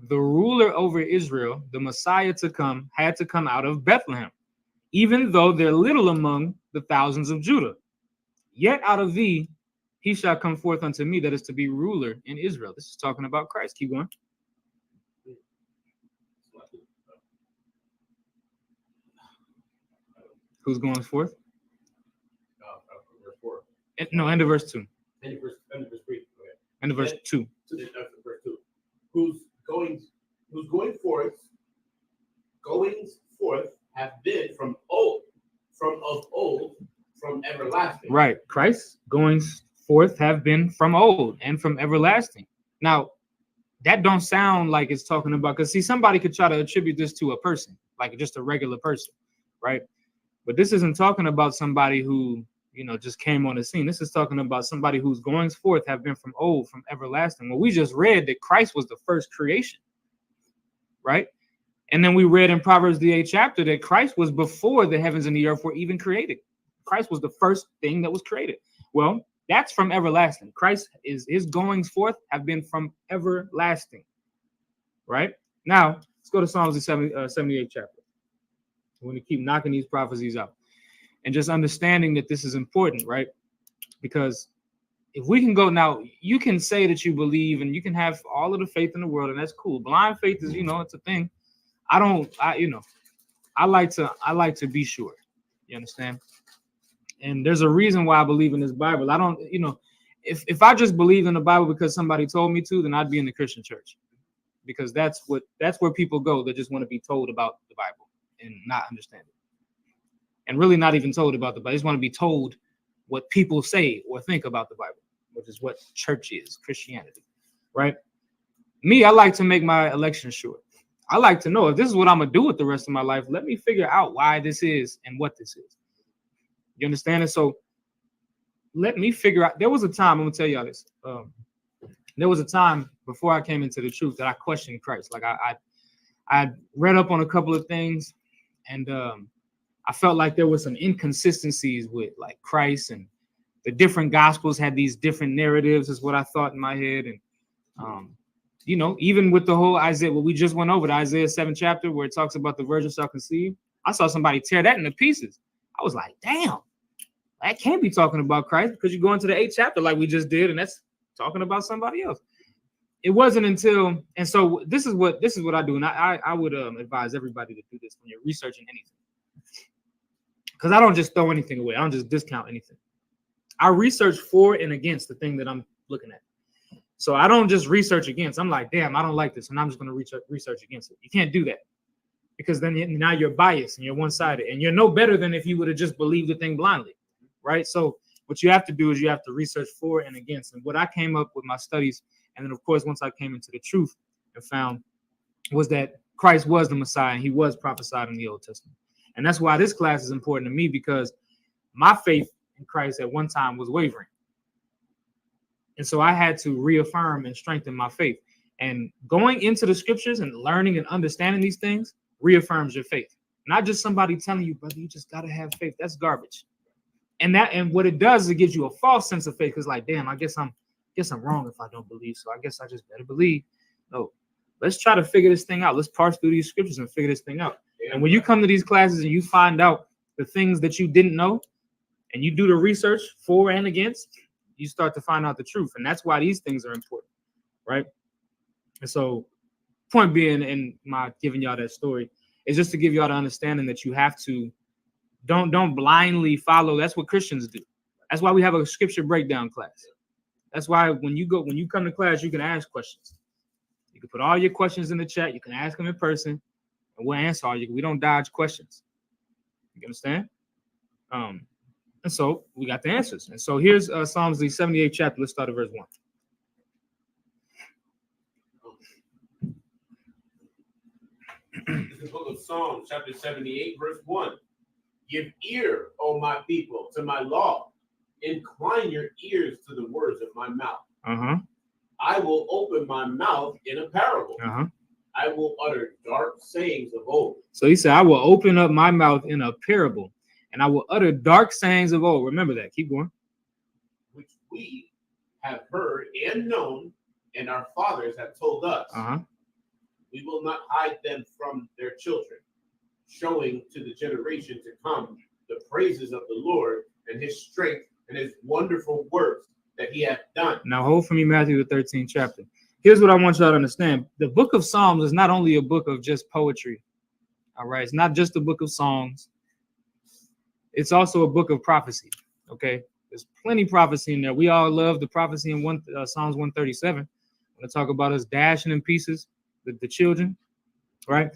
The ruler over Israel, the Messiah to come, had to come out of Bethlehem, even though they're little among the thousands of Judah. Yet out of thee, he shall come forth unto me that is to be ruler in Israel. This is talking about Christ. Keep going. Who's going forth? Verse 4. No, end of verse 2. End of verse 3. End of verse 2. Verse 2. Who's going forth? Goings forth have been from of old, from everlasting. Right. Christ goings forth have been from old and from everlasting. Now, that don't sound like it's talking about, because see, somebody could try to attribute this to a person, like just a regular person, right? But this isn't talking about somebody who, just came on the scene. This is talking about somebody whose goings forth have been from old, from everlasting. Well, we just read that Christ was the first creation, right? And then we read in Proverbs the 8th chapter that Christ was before the heavens and the earth were even created. Christ was the first thing that was created. Well, that's from everlasting. Christ is his goings forth have been from everlasting, right? Now, let's go to Psalms the 78th chapter. We're going to keep knocking these prophecies out and just understanding that this is important, right? Because if we can go now, you can say that you believe and you can have all of the faith in the world, and that's cool. Blind faith is, it's a thing. I like to be sure. You understand? And there's a reason why I believe in this Bible. I don't, if I just believe in the Bible because somebody told me to, then I'd be in the Christian church, because that's where people go that just want to be told about the Bible and not understand it, and really not even told about the Bible. They just want to be told what people say or think about the Bible, which is what church is, Christianity, right? Me, I like to make my election sure. I like to know if this is what I'm gonna do with the rest of my life. Let me figure out why this is and what this is. You understand? And so let me figure out. There was a time, I'm gonna tell y'all this. there was a time before I came into the truth that I questioned Christ. Like I read up on a couple of things, and I felt like there was some inconsistencies with like Christ, and the different gospels had these different narratives, is what I thought in my head. And you know, even with the whole Isaiah, what we just went over, the Isaiah 7th chapter, where it talks about the virgin shall conceive, I saw somebody tear that into pieces. I was like, damn, that can't be talking about Christ, because you go into the 8th chapter like we just did, and that's talking about somebody else. It wasn't until, and so this is what I do, and I would advise everybody to do this when you're researching anything, because I don't just throw anything away. I don't just discount anything. I research for and against the thing that I'm looking at. So I don't just research against. I'm like, damn, I don't like this, and I'm just going to research against it. You can't do that, because then now you're biased and you're one-sided, and you're no better than if you would have just believed the thing blindly, right? So what you have to do is you have to research for and against. And what I came up with my studies, and then of course once I came into the truth and found, was that Christ was the Messiah, and he was prophesied in the Old Testament. And that's why this class is important to me, because my faith in Christ at one time was wavering. And so I had to reaffirm and strengthen my faith. And going into the scriptures and learning and understanding these things reaffirms your faith. Not just somebody telling you, brother, you just got to have faith. That's garbage. And what it does is it gives you a false sense of faith. Because like, damn, I guess I'm wrong if I don't believe. So I guess I just better believe. No, let's try to figure this thing out. Let's parse through these scriptures and figure this thing out. And when you come to these classes and you find out the things that you didn't know, and you do the research for and against, you start to find out the truth. And that's why these things are important, right? And so point being in my giving y'all that story is just to give y'all the understanding that you have to don't blindly follow. That's what Christians do. That's why we have a scripture breakdown class. That's why when you come to class, you can ask questions. You can put all your questions in the chat. You can ask them in person, and we'll answer all you. We don't dodge questions. You understand? And so we got the answers. And so here's Psalms, the 78th chapter. Let's start at verse 1. This is the book of Psalms, chapter 78, verse 1. Give ear, O my people, to my law. Incline your ears to the words of my mouth. I will open my mouth in a parable. I will utter dark sayings of old. So he said, I will open up my mouth in a parable, and I will utter dark sayings of old. Remember that. Keep going. Which we have heard and known, and our fathers have told us. We will not hide them from their children, showing to the generation to come the praises of the Lord and his strength and his wonderful works that he hath done. Now hold for me Matthew the 13th chapter. Here's what I want y'all to understand. The book of Psalms is not only a book of just poetry. All right. It's not just a book of songs. It's also a book of prophecy. Okay. There's plenty of prophecy in there. We all love the prophecy in Psalms 137. I'm going to talk about us dashing in pieces the children. Right.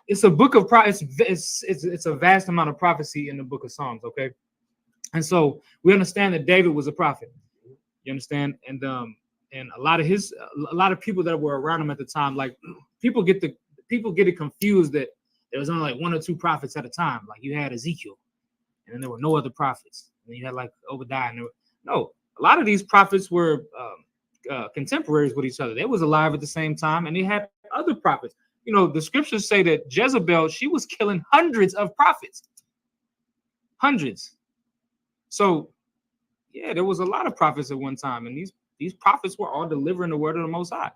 It's a book of it's a vast amount of prophecy in the book of Psalms. Okay. And so we understand that David was a prophet. You understand? And a lot of people that were around him at the time, like people get it confused that there was only like one or two prophets at a time. Like you had Ezekiel, and then there were no other prophets. And then you had like Obadiah. No, a lot of these prophets were contemporaries with each other. They was alive at the same time, and they had other prophets. You know, the scriptures say that Jezebel, she was killing hundreds of prophets. Hundreds. So, yeah, there was a lot of prophets at one time, and these prophets were all delivering the word of the Most High.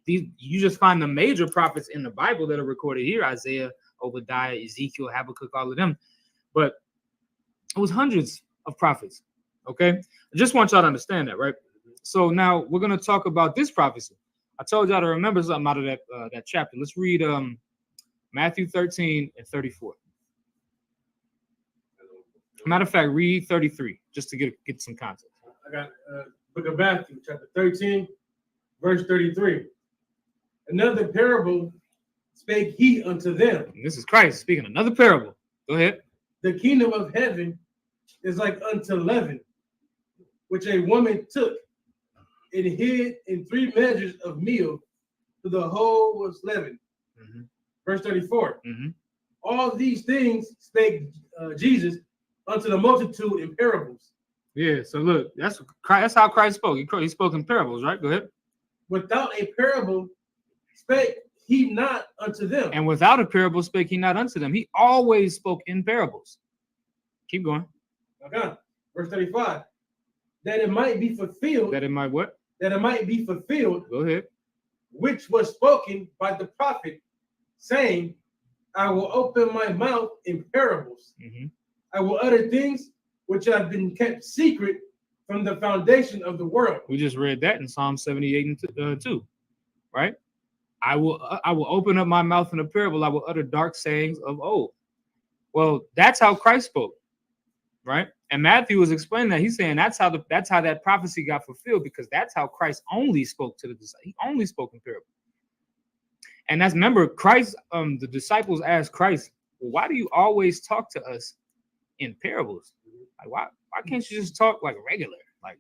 You just find the major prophets in the Bible that are recorded here: Isaiah, Obadiah, Ezekiel, Habakkuk, all of them. But it was hundreds of prophets. Okay, I just want y'all to understand that, right? So now we're gonna talk about this prophecy. I told y'all to remember something out of that chapter. Let's read Matthew 13 and 34. Matter of fact, read 33 just to get some context. I got book of Matthew, chapter 13, verse 33. Another parable spake he unto them. And this is Christ speaking another parable. Go ahead. The kingdom of heaven is like unto leaven, which a woman took and hid in 3 measures of meal, till the whole was leavened. Verse 34. All these things spake Jesus unto the multitude in parables, Yeah. So look, that's how Christ spoke. He spoke in parables, right? Go ahead. Without a parable, spake he not unto them. And without a parable, spake he not unto them. He always spoke in parables. Keep going. Okay. Verse 35. That it might be fulfilled. That it might what? That it might be fulfilled. Go ahead. Which was spoken by the prophet, saying, I will open my mouth in parables. Mm-hmm. I will utter things which have been kept secret from the foundation of the world. We just read that in Psalm 78 and 2, right? I will open up my mouth in a parable. I will utter dark sayings of old. Well, that's how Christ spoke, right? And Matthew was explaining that. He's saying that's how that prophecy got fulfilled, because that's how Christ only spoke to the disciples. He only spoke in parable. And that's, remember, Christ, the disciples asked Christ, well, why do you always talk to us in parables? Like, why can't you just talk like regular? Like,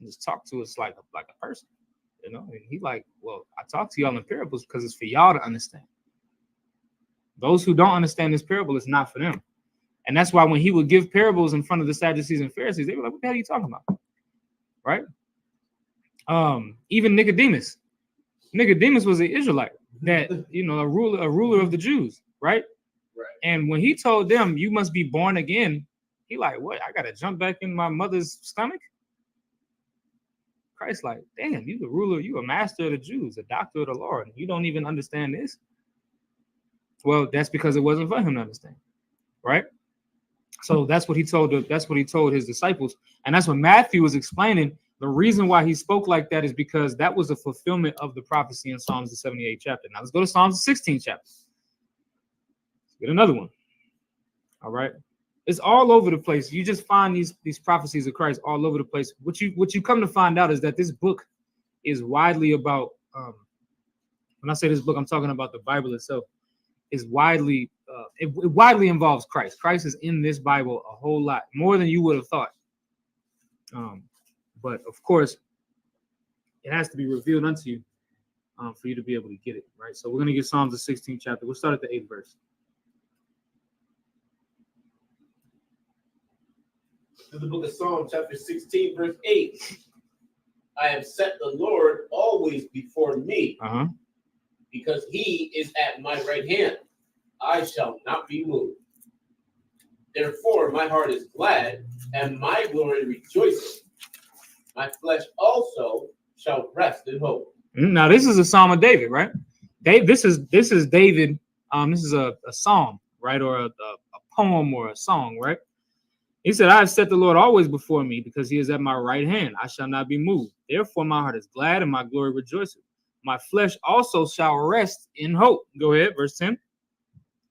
just talk to us like a person, you know? And he like, well, I talk to y'all in parables because it's for y'all to understand. Those who don't understand this parable, it's not for them. And that's why when he would give parables in front of the Sadducees and Pharisees, they were like, what the hell are you talking about? Right? Even Nicodemus was an Israelite, that, you know, a ruler of the Jews, right? Right. And when he told them, you must be born again, he like, what? I gotta jump back in my mother's stomach? Christ like, damn, you the ruler, you a master of the Jews, a doctor of the law, and you don't even understand this? Well, that's because it wasn't for him to understand, right? So that's what he told his disciples. And that's what Matthew was explaining. The reason why he spoke like that is because that was a fulfillment of the prophecy in Psalms the 78th chapter. Now let's go to Psalms the 16th chapter. Let's get another one. All right. It's all over the place. You just find these prophecies of Christ all over the place. What you come to find out is that this book is widely about, when I say this book, I'm talking about the Bible itself, is widely, it widely involves Christ. Christ is in this Bible a whole lot, more than you would have thought. But of course, it has to be revealed unto you for you to be able to get it, right? So we're going to get Psalms the 16th chapter. We'll start at the 8th verse. To the book of Psalms, chapter 16, verse 8. I have set the Lord always before me, because he is at my right hand. I shall not be moved. Therefore, my heart is glad, and my glory rejoices. My flesh also shall rest in hope. Now, this is a Psalm of David, right? This is David. This is a psalm, right? Or a poem or a song, right? He said, I have set the Lord always before me, because he is at my right hand. I shall not be moved. Therefore, my heart is glad, and my glory rejoices. My flesh also shall rest in hope. Go ahead, verse 10.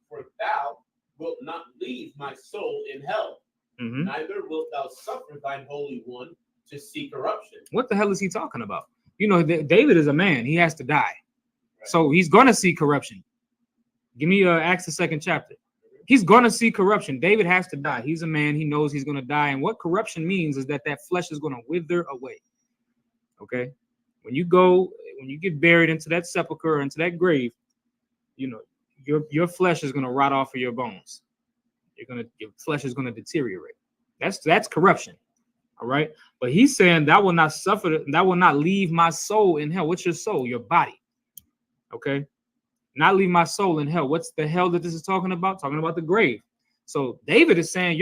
For thou wilt not leave my soul in hell, neither wilt thou suffer thine Holy One to see corruption. What the hell is he talking about? You know, David is a man. He has to die. Right. So he's going to see corruption. Give me Acts the 2nd chapter. He's going to see corruption. David has to die. He's a man. He knows he's going to die. And what corruption means is that flesh is going to wither away. Okay? When you get buried into that sepulcher, into that grave, you know, your flesh is going to rot off of your bones. Your flesh is going to deteriorate. That's corruption. All right. But he's saying that will not suffer, that will not leave my soul in hell. What's your soul? Your body. Okay. Not leave my soul in hell. What's the hell that this is talking about? Talking about the grave. So David is saying,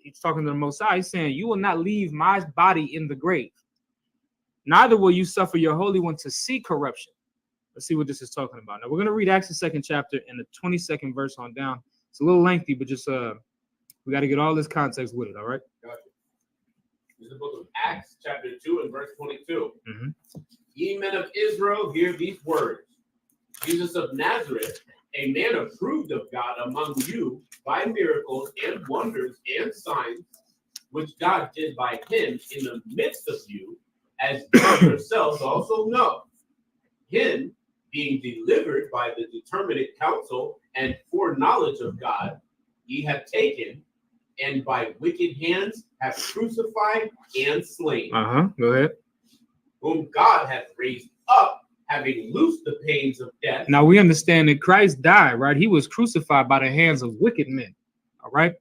he's talking to the Most High. He's saying, you will not leave my body in the grave. Neither will you suffer your Holy One to see corruption. Let's see what this is talking about. Now we're going to read Acts the 2nd chapter and the 22nd verse on down. It's a little lengthy, but just we got to get all this context with it. All right. Gotcha. This is the book of Acts, chapter 2 and verse 22. Ye men of Israel, hear these words. Jesus of Nazareth, a man approved of God among you by miracles and wonders and signs, which God did by him in the midst of you, as you yourselves also know. Him being delivered by the determinate counsel and foreknowledge of God, ye have taken, and by wicked hands have crucified and slain. Go ahead. Whom God hath raised up, having loosed the pains of death. Now we understand that Christ died, right? He was crucified by the hands of wicked men. All right.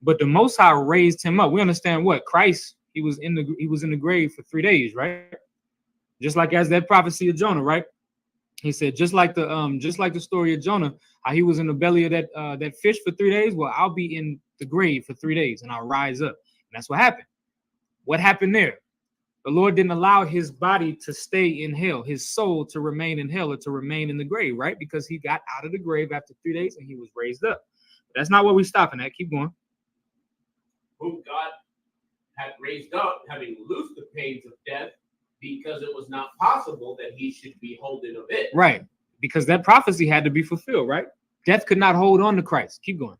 But the Most High raised him up. We understand what Christ, he was in the grave for 3 days, right? Just like as that prophecy of Jonah, right? He said, just like the story of Jonah, how he was in the belly of that fish for 3 days. Well, I'll be in the grave for 3 days and I'll rise up. And that's what happened. What happened there? The Lord didn't allow his body to stay in hell, his soul to remain in hell or to remain in the grave, right? Because he got out of the grave after 3 days and he was raised up. But that's not what we're stopping at. Keep going. Whom God had raised up, having loosed the pains of death, because it was not possible that he should be holden of it. Right. Because that prophecy had to be fulfilled, right? Death could not hold on to Christ. Keep going.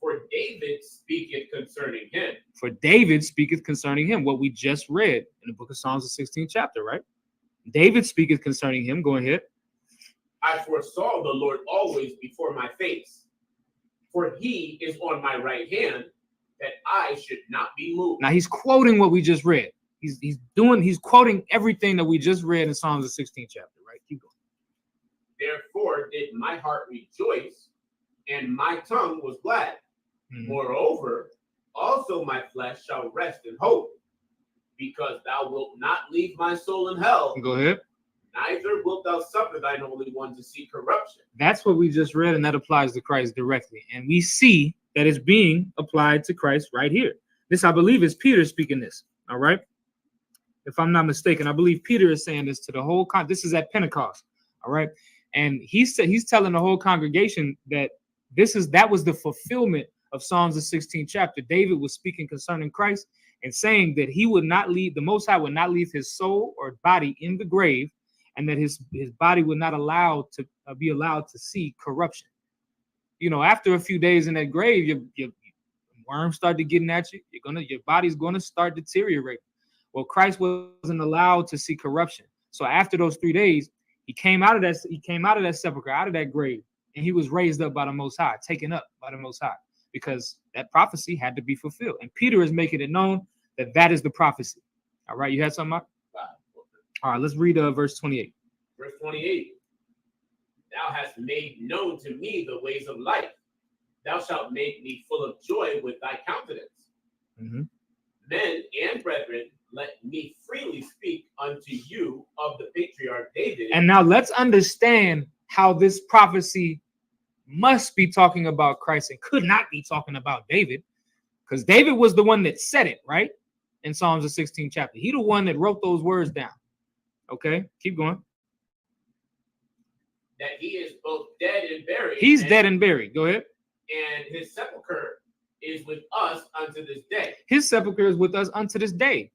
For David speaketh concerning him. For David speaketh concerning him, what we just read in the book of Psalms, the 16th chapter, right? David speaketh concerning him. Go ahead. I foresaw the Lord always before my face, for he is on my right hand, that I should not be moved. Now he's quoting what we just read. He's quoting everything that we just read in Psalms, the 16th chapter, right? Keep going. Therefore did my heart rejoice, and my tongue was glad. Moreover, also my flesh shall rest in hope, because thou wilt not leave my soul in hell. Go ahead. Neither wilt thou suffer thine only one to see corruption. That's what we just read, and that applies to Christ directly. And we see that it's being applied to Christ right here. This, I believe, is Peter speaking this. All right. If I'm not mistaken, I believe Peter is saying this to the whole this is at Pentecost. All right. And he's telling the whole congregation that that was the fulfillment of Psalms, the 16th chapter. David was speaking concerning Christ and saying that he would not leave, the Most High would not leave his soul or body in the grave, and that his body would not be allowed to see corruption. You know, after a few days in that grave, your worms start to getting at you. Your body's gonna start deteriorating. Well, Christ wasn't allowed to see corruption. So after those 3 days, he came out of that sepulcher, out of that grave, and he was raised up by the Most High, taken up by the Most High, because that prophecy had to be fulfilled. And Peter is making it known that that is the prophecy. All right, you had something, Mark? All right, let's read verse 28. Verse 28. Thou hast made known to me the ways of life. Thou shalt make me full of joy with thy countenance. Men and brethren, let me freely speak unto you of the patriarch David. And now let's understand how this prophecy must be talking about Christ and could not be talking about David, because David was the one that said it, right? In Psalms, the 16th chapter. He the one that wrote those words down. Okay, keep going. That he is both dead and buried. He's dead and buried. Go ahead. And his sepulcher is with us unto this day. His sepulcher is with us unto this day.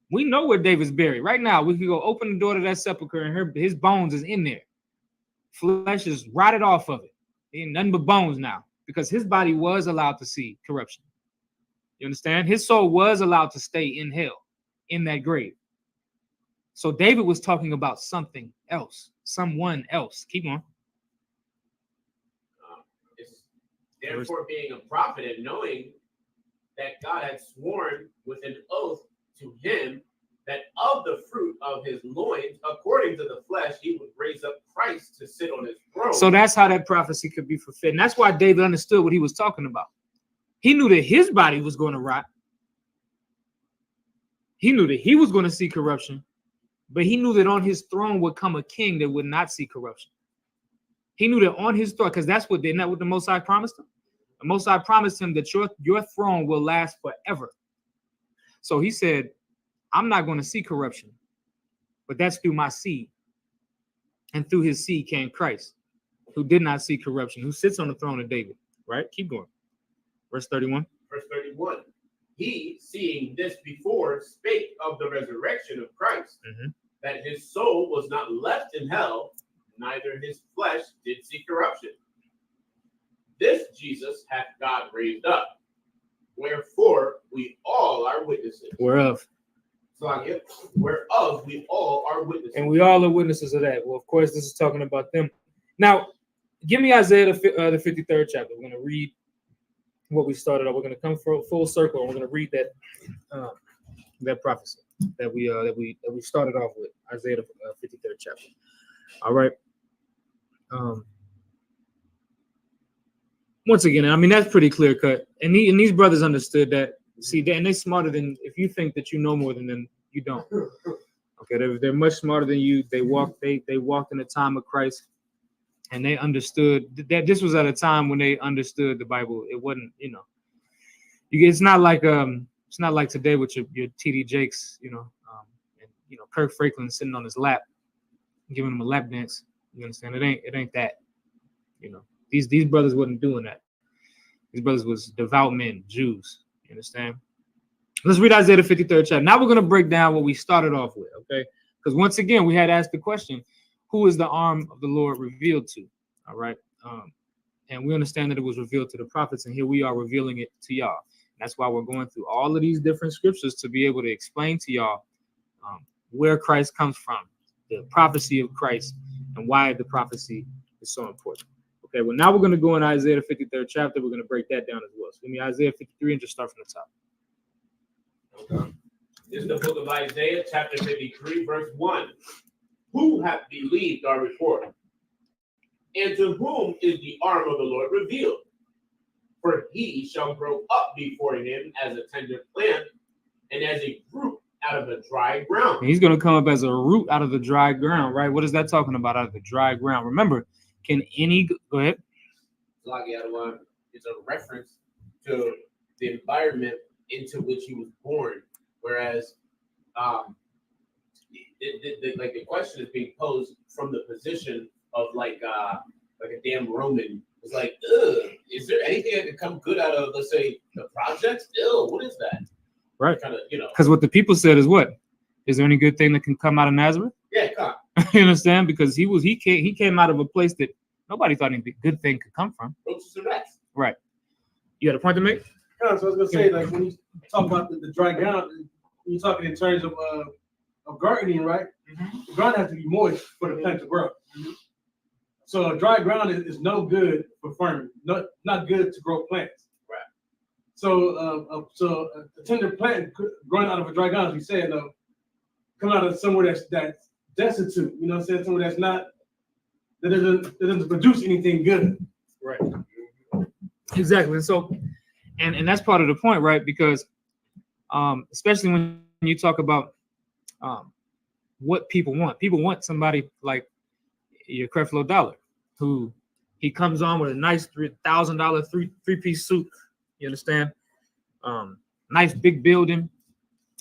We know where David's buried. Right now, we can go open the door to that sepulcher and his bones is in there. Flesh is rotted off of it. Ain't nothing but bones now, because his body was allowed to see corruption. You understand? His soul was allowed to stay in hell, in that grave. So David was talking about something else, someone else. Keep on. Therefore, being a prophet and knowing that God had sworn with an oath to him that of the fruit of his loins, according to the flesh, he would raise up Christ to sit on his throne. So that's how that prophecy could be fulfilled. And that's why David understood what he was talking about. He knew that his body was going to rot. He knew that he was going to see corruption, but he knew that on his throne would come a king that would not see corruption. He knew that on his throne, because that's what the Most High promised him. The Most High promised him that your throne will last forever. So he said, I'm not going to see corruption, but that's through my seed. And through his seed came Christ, who did not see corruption, who sits on the throne of David. Right? Keep going. Verse 31. Verse 31. He, seeing this before, spake of the resurrection of Christ, that his soul was not left in hell, neither his flesh did see corruption. This Jesus hath God raised up, wherefore we all are witnesses. Whereof We all are witnesses. And we all are witnesses of that. Well, of course, this is talking about them. Now, give me Isaiah, the 53rd chapter. We're going to read what we started off. We're going to come full circle, and we're going to read that prophecy that we started off with, Isaiah, the 53rd chapter. All right. once again, I mean, that's pretty clear cut. And these brothers understood that. See, and they're smarter than, if you think that you know more than them, you don't. Okay, they're much smarter than you. They walked in the time of Christ, and they understood that this was at a time when they understood the Bible. It wasn't, it's not like today with your T.D. Jakes, and Kirk Franklin sitting on his lap, giving him a lap dance. You understand? It ain't that. These brothers wasn't doing that. These brothers was devout men, Jews. You understand? Let's read Isaiah the 53rd chapter. Now we're going to break down what we started off with, okay? Because once again, we had asked the question, who is the arm of the Lord revealed to? All right. And we understand that it was revealed to the prophets, and here we are revealing it to y'all. That's why we're going through all of these different scriptures to be able to explain to y'all where Christ comes from, the prophecy of Christ, and why the prophecy is so important. Okay, well, now we're going to go in Isaiah the 53rd chapter. We're going to break that down as well. So give me Isaiah 53 and just start from the top. Okay. This is the book of Isaiah, chapter 53, verse 1. Who hath believed our report? And to whom is the arm of the Lord revealed? For he shall grow up before him as a tender plant and as a root out of the dry ground. And he's going to come up as a root out of the dry ground, right? What is that talking about, out of the dry ground? Remember, go ahead. It's a reference to the environment into which he was born. Whereas, the question is being posed from the position of like a damn Roman. It's like, is there anything that could come good out of, let's say, the projects? What is that? Right. Kind of, Because what the people said is what? Is there any good thing that can come out of Nazareth? Yeah, come. You understand? Because he came out of a place that nobody thought any good thing could come from. Roaches and rats. Right. You got a point to make? So I was gonna say, like, when you talk about the dry ground, you're talking in terms of gardening, right? Mm-hmm. The ground has to be moist for the plant to grow. Mm-hmm. So a dry ground is no good for farming, not good to grow plants. Right. So a tender plant growing out of a dry ground, as we said, coming out of somewhere that's destitute. You know what I'm saying? Somewhere that doesn't produce anything good. Right. Exactly. And so, and that's part of the point, right? Because especially when you talk about what people want somebody like your Creflo Dollar, who he comes on with a nice $3,000 three-piece suit. You understand? Nice big building.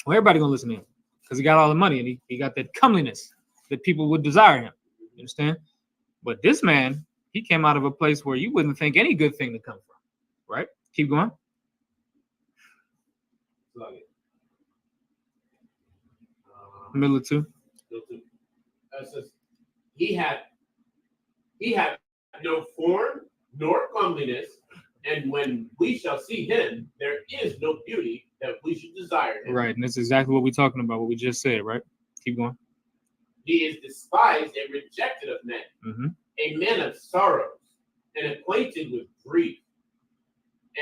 Well, everybody gonna listen to him because he got all the money and he got that comeliness that people would desire him. You understand? But this man, he came out of a place where you wouldn't think any good thing to come from. Right? Keep going. Middle of two. He had no form nor comeliness, and when we shall see him, there is no beauty that we should desire him. Right, and that's exactly what we're talking about, what we just said, right? Keep going. He is despised and rejected of men, a man of sorrows and acquainted with grief.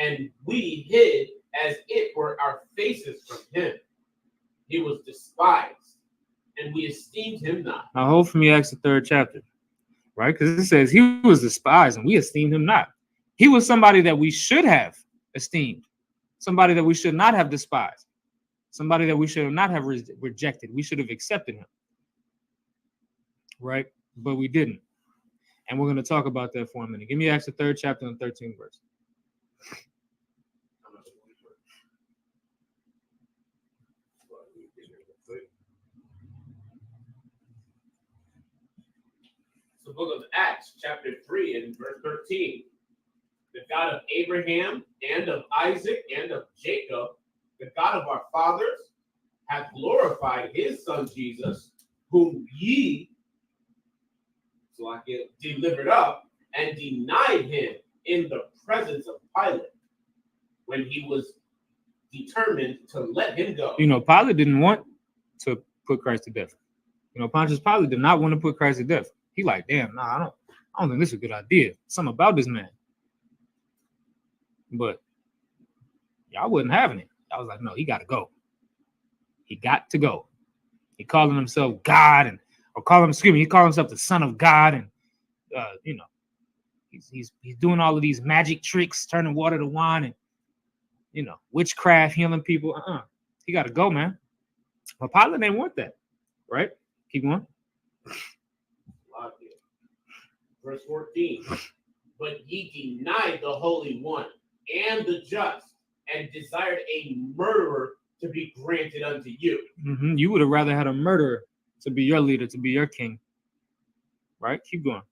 And we hid as it were our faces from him. He was despised, and we esteemed him not. Now hold for me, Acts the 3rd chapter, right? Because it says he was despised, and we esteemed him not. He was somebody that we should have esteemed, somebody that we should not have despised, somebody that we should not have rejected. We should have accepted him, right? But we didn't. And we're going to talk about that for a minute. Give me Acts the 3rd chapter and 13th verse. The book of Acts, chapter 3, and verse 13. The God of Abraham and of Isaac and of Jacob, the God of our fathers, hath glorified his son Jesus, whom ye delivered up and denied him in the presence of Pilate when he was determined to let him go. Pilate didn't want to put Christ to death. Pontius Pilate did not want to put Christ to death. He like, damn, I don't think this is a good idea. Something about this man. But y'all wasn't having it. I was like, no, he got to go. He got to go. He calling himself God he calling himself the Son of God, and He's doing all of these magic tricks, turning water to wine, and witchcraft, healing people. He got to go, man. But Pilate didn't want that, right? Keep going. Verse 14. But ye denied the Holy One and the just, and desired a murderer to be granted unto you. Mm-hmm. You would have rather had a murderer to be your leader, to be your king. Right? Keep going.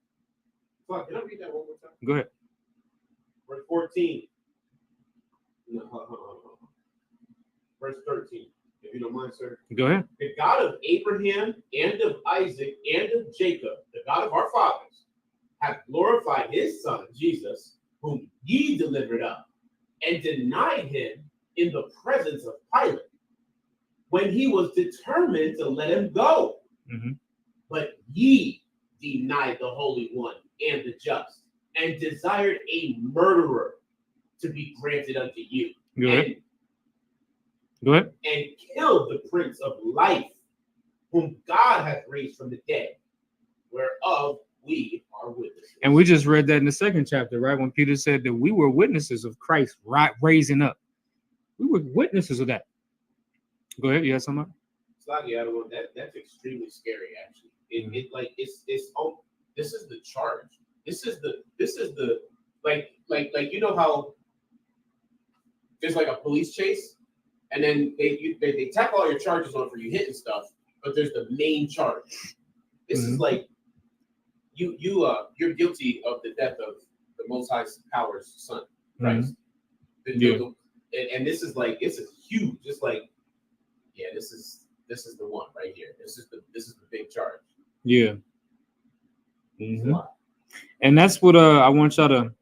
Fuck, can I read that one more time? Go ahead. Verse 14. Verse 13. If you don't mind, sir. Go ahead. The God of Abraham and of Isaac and of Jacob, the God of our fathers, hath glorified his son, Jesus, whom ye delivered up, and denied him in the presence of Pilate, when he was determined to let him go. Mm-hmm. But ye denied the Holy One and the just, and desired a murderer to be granted unto you. Go ahead. And killed the Prince of Life, whom God hath raised from the dead, whereof we are witnesses. And we just read that in the second chapter, right? When Peter said that we were witnesses of Christ raising up. We were witnesses of that. Go ahead. You have something? That's extremely scary, actually. This is the charge. This is the like you know how there's like a police chase, and then they tack all your charges on for you hitting stuff, but there's the main charge. This is like you're guilty of the death of the Most High Power's son, Christ. And this is like, it's a huge, just like, yeah, this is the one right here. This is the big charge. Yeah. Mm-hmm. And that's what I want y'all to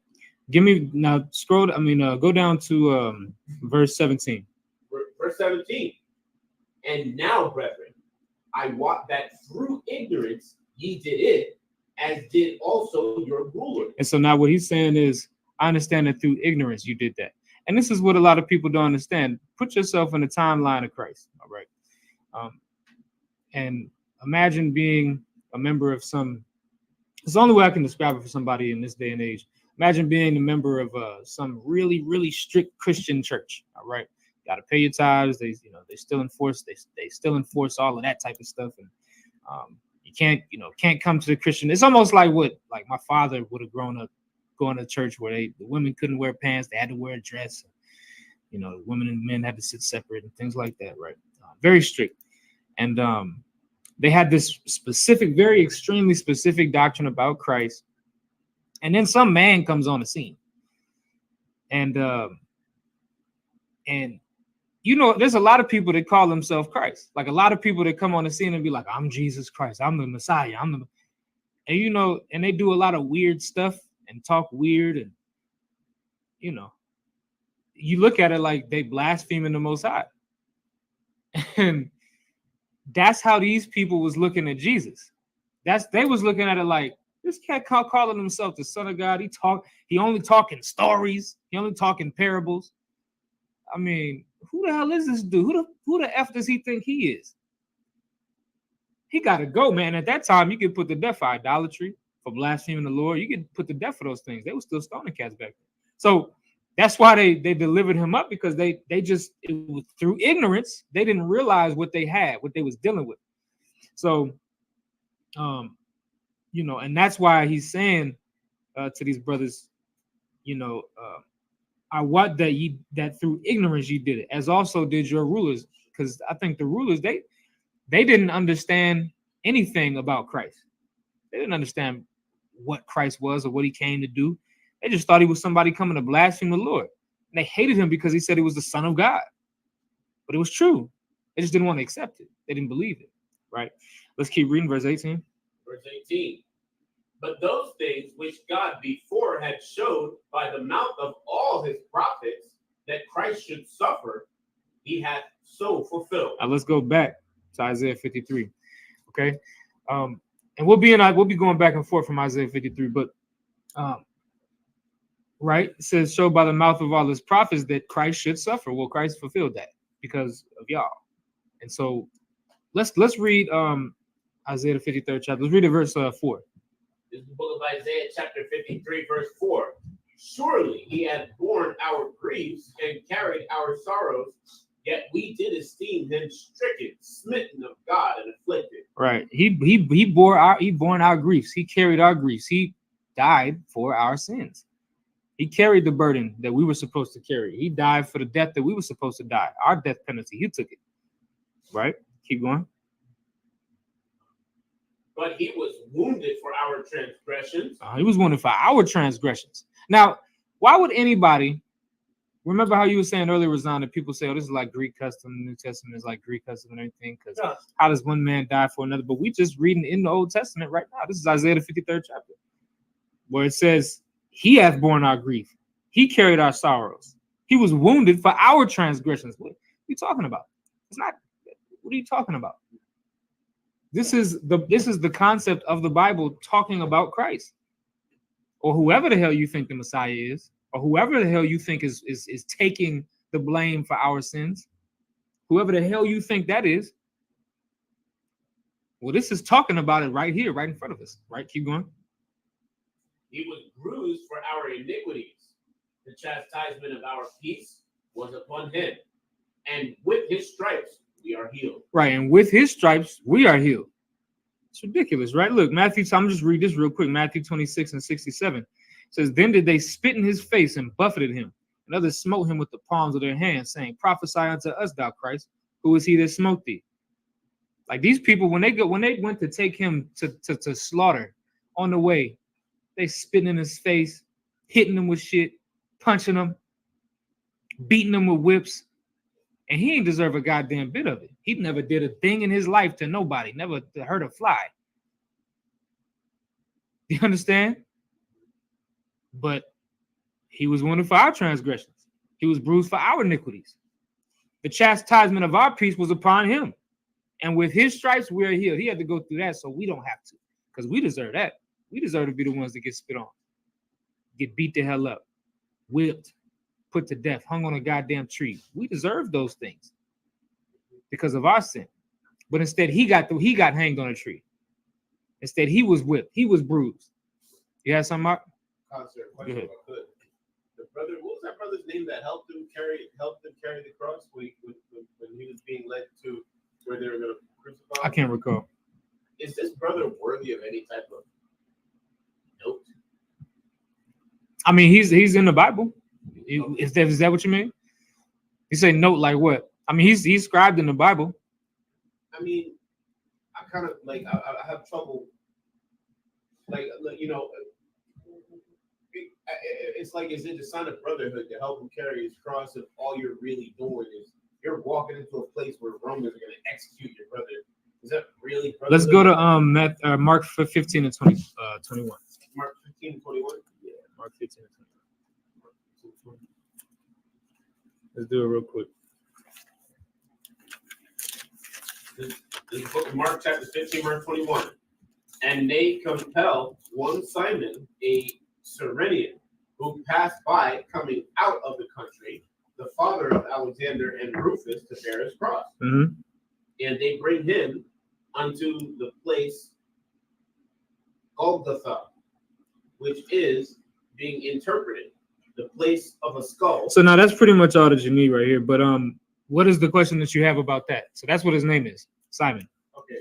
give me now. Go down to verse 17. Verse 17. And now, brethren, I wot that through ignorance ye did it, as did also your ruler. And so now what he's saying is, I understand that through ignorance you did that. And this is what a lot of people don't understand. Put yourself in the timeline of Christ, all right? And imagine being a member of it's the only way I can describe it for somebody in this day and age. Imagine being a member of some really, really strict Christian church, all right? Got to pay your tithes. They still enforce all of that type of stuff. And you can't come to the Christian. It's almost like my father would have grown up going to church where the women couldn't wear pants. They had to wear a dress. Women and men had to sit separate and things like that, right? Very strict. And they had this specific, very extremely specific doctrine about Christ. And then some man comes on the scene. And there's a lot of people that call themselves Christ. Like a lot of people that come on the scene and be like, I'm Jesus Christ. I'm the Messiah. And they do a lot of weird stuff and talk weird. And, you look at it like they blaspheming the Most High. And that's how these people was looking at Jesus. They was looking at it like, this cat calling himself the Son of God. He only talking stories. He only talking parables. I mean, who the hell is this dude? Who the F does he think he is? He got to go, man. At that time, you could put to death for idolatry, for blaspheming the Lord. You could put to death for those things. They were still stoning cats back then. So that's why they delivered him up, because it was through ignorance. They didn't realize what they had, what they was dealing with. So, and that's why he's saying to these brothers, I want that through ignorance you did it, as also did your rulers, because I think the rulers they didn't understand anything about Christ. They didn't understand what Christ was or what he came to do. They just thought he was somebody coming to blaspheme the Lord. And they hated him because he said he was the Son of God. But it was true. They just didn't want to accept it. They didn't believe it. Right? Let's keep reading verse 18. Verse 18. But those things which God before had showed by the mouth of all his prophets that Christ should suffer, he hath so fulfilled. Now let's go back to Isaiah 53. Okay. And we'll be going back and forth from Isaiah 53, but right, it says showed by the mouth of all his prophets that Christ should suffer. Well, Christ fulfilled that because of y'all. And so let's read Isaiah the 53rd chapter. Let's read it verse 4. This is the book of Isaiah, chapter 53, verse 4. Surely he hath borne our griefs and carried our sorrows, yet we did esteem him stricken, smitten of God, and afflicted. Right. He bore our griefs. He carried our griefs. He died for our sins. He carried the burden that we were supposed to carry. He died for the death that we were supposed to die. Our death penalty. He took it. Right? Keep going. But he was wounded for our transgressions. He was wounded for our transgressions. Now, why would anybody remember how you were saying earlier, Razan, that people say, oh, this is like Greek custom, the New Testament is like Greek custom and everything, because how does one man die for another? But we just reading in the Old Testament right now. This is Isaiah the 53rd chapter, where it says, he hath borne our grief. He carried our sorrows. He was wounded for our transgressions. What are you talking about? It's not. What are you talking about? This is the concept of the Bible talking about Christ, or whoever the hell you think the Messiah is, or whoever the hell you think is taking the blame for our sins, whoever the hell you think that is. Well, this is talking about it right here, right in front of us. Right? Keep going. He was bruised for our iniquities. The chastisement of our peace was upon him, and with his stripes we are healed. Right, and with his stripes we are healed. It's ridiculous, right? Look, Matthew, I'm just read this real quick. Matthew 26 and 67 says, then did they spit in his face and buffeted him, and others smote him with the palms of their hands, saying, prophesy unto us, thou Christ, who is he that smote thee? Like these people, when they went to take him to slaughter on the way, they spitting in his face, hitting him with shit, punching him, beating him with whips. And he ain't deserve a goddamn bit of it. He never did a thing in his life to nobody, never hurt a fly. Do you understand? But he was wounded for our transgressions. He was bruised for our iniquities. The chastisement of our peace was upon him. And with his stripes, we are healed. He had to go through that so we don't have to, because we deserve that. We deserve to be the ones that get spit on, get beat the hell up, whipped, put to death, hung on a goddamn tree. We deserve those things because of our sin. But instead, he got hanged on a tree. Instead, he was whipped. He was bruised. You have something, Mark? Concert question, if I could. The brother, what was that brother's name that helped him carry the cross when he was being led to where they were going to crucify him? I can't recall. Is this brother worthy of any type of note? I mean, he's in the Bible. Is that what you mean? You say note like what? I mean, he's scribed in the Bible. I mean, I kind of like I have trouble, like you know, it's like, is it a sign of brotherhood to help him carry his cross if all you're really doing is you're walking into a place where Romans are going to execute your brother? Is that really brotherhood? Let's go to Mark 15 and 21. Mark 15 and 21. Yeah, Mark 15 and 21. Let's do it real quick. This is the book of Mark, chapter 15, verse 21. And they compelled one Simon, a Cyrenian, who passed by coming out of the country, the father of Alexander and Rufus, to bear his cross. Mm-hmm. And they bring him unto the place Golgotha, which is being interpreted the place of a skull. So now that's pretty much all that you need right here. But what is the question that you have about that? So that's what his name is, Simon. Okay.